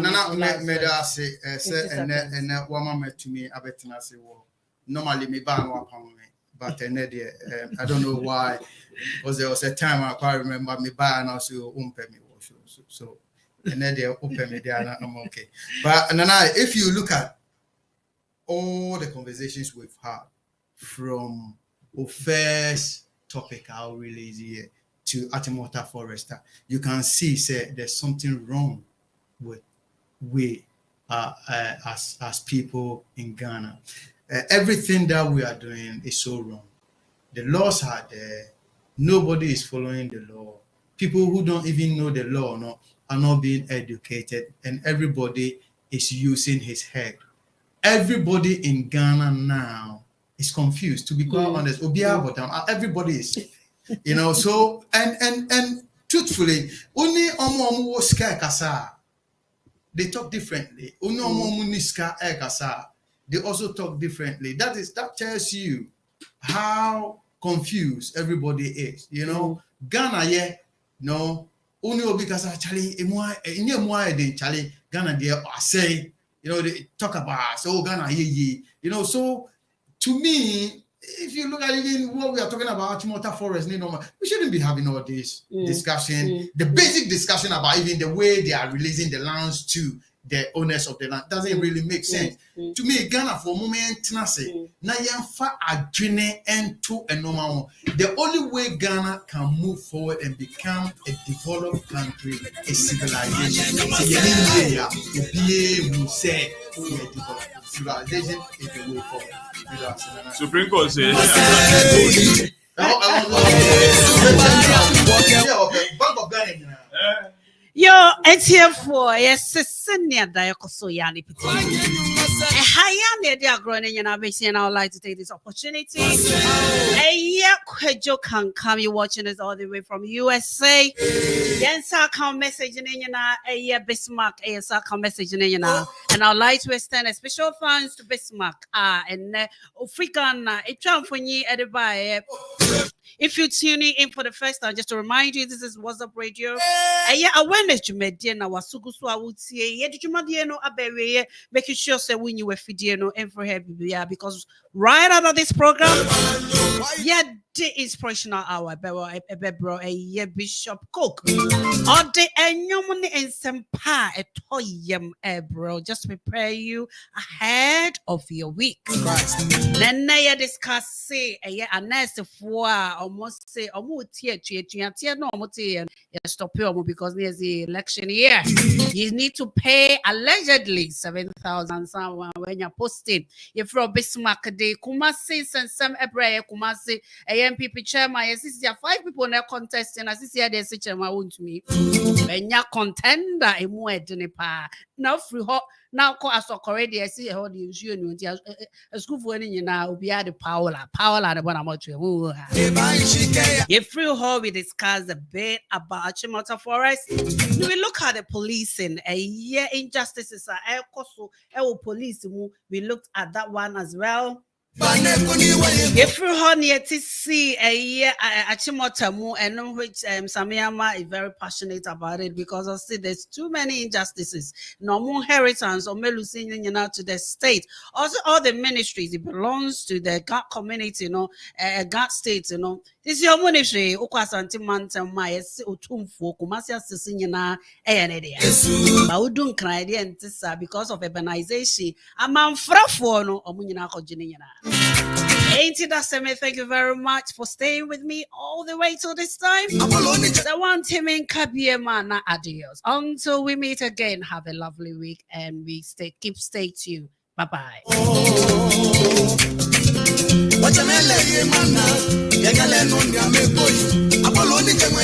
but I don't know why. Because there was a time I quite remember me buying also so and then they open me there I'm okay. But if you look at all the conversations we've had from first Topical release here to Achimota Forester, you can see there's something wrong with we as people in Ghana. Everything that we are doing is so wrong. The laws are there. Nobody is following the law. People who don't even know the law are not being educated, and everybody is using his head. Everybody in Ghana now is confused, to be quite honest. Everybody is, so and truthfully, only they talk differently. They also talk differently. That tells you how confused everybody is. Ghana, only because actually Ghana there say, they talk about Ghana so to me, if you look at even what we are talking about, Achimota Forest, we shouldn't be having all this discussion. The basic discussion about even the way they are releasing the lands to the owners of the land doesn't really make sense. To me, Ghana for a moment, the only way Ghana can move forward and become a developed country is civilization. Civilization is the way forward. Supreme Court says. Yo, it's here for yes, senior Diacoso Yani. Hi, dear growing in our base, and I would like to take this opportunity. Yeah, Kwejo can come. You watching us all the way from USA. Yes, I come messaging in your Bismarck. Yes, I come messaging in and I'd like to extend a special thanks to Bismarck. And African, it's time for you at if you're tuning in for the first time, just to remind you, this is What's Up Radio. Yeah, awareness you made dear now was so I would say, yeah, did you know about making sure say when you were feeding and for happy because right out of this program, yeah, the inspirational hour, bro, a Bishop Cook. All the money and some pa a toy bro, just prepare you ahead of your week. Then I discuss say a nurse for almost say almost here no stop because there's the election year. You need to pay allegedly 7,000 someone when you're posting. If from Bismarck Day, Kumasi and some Ebra Kumasi, AMPP chairman, yes, this is 5 people in a contest, and as here they say chairman won't me. When you're contender, a more pa now free hot. Now, as already, I see how the issue a school for any now be at the Paola, the one I'm watching. If free hall, we discuss a bit about Chimota Forest. We look at the policing, a year injustices are police. We looked at that one as well. If you honey to see a year Achimotamu and which Samiyama is very passionate about it because I see there's too many injustices, no more inheritance or melusing to the state. Also, all the ministries it belongs to the God community, God state, This is your ministry, Okwasanti Manta Maya Utumfu, Kumasia Sisiana, but we don't cry because of urbanization. I'm on Frafono or Munina Kojinina. Ain't it that same? Thank you very much for staying with me all the way till this time. The one team in Kabiemana, adios. Until we meet again, have a lovely week and keep stay tuned. Bye bye. What's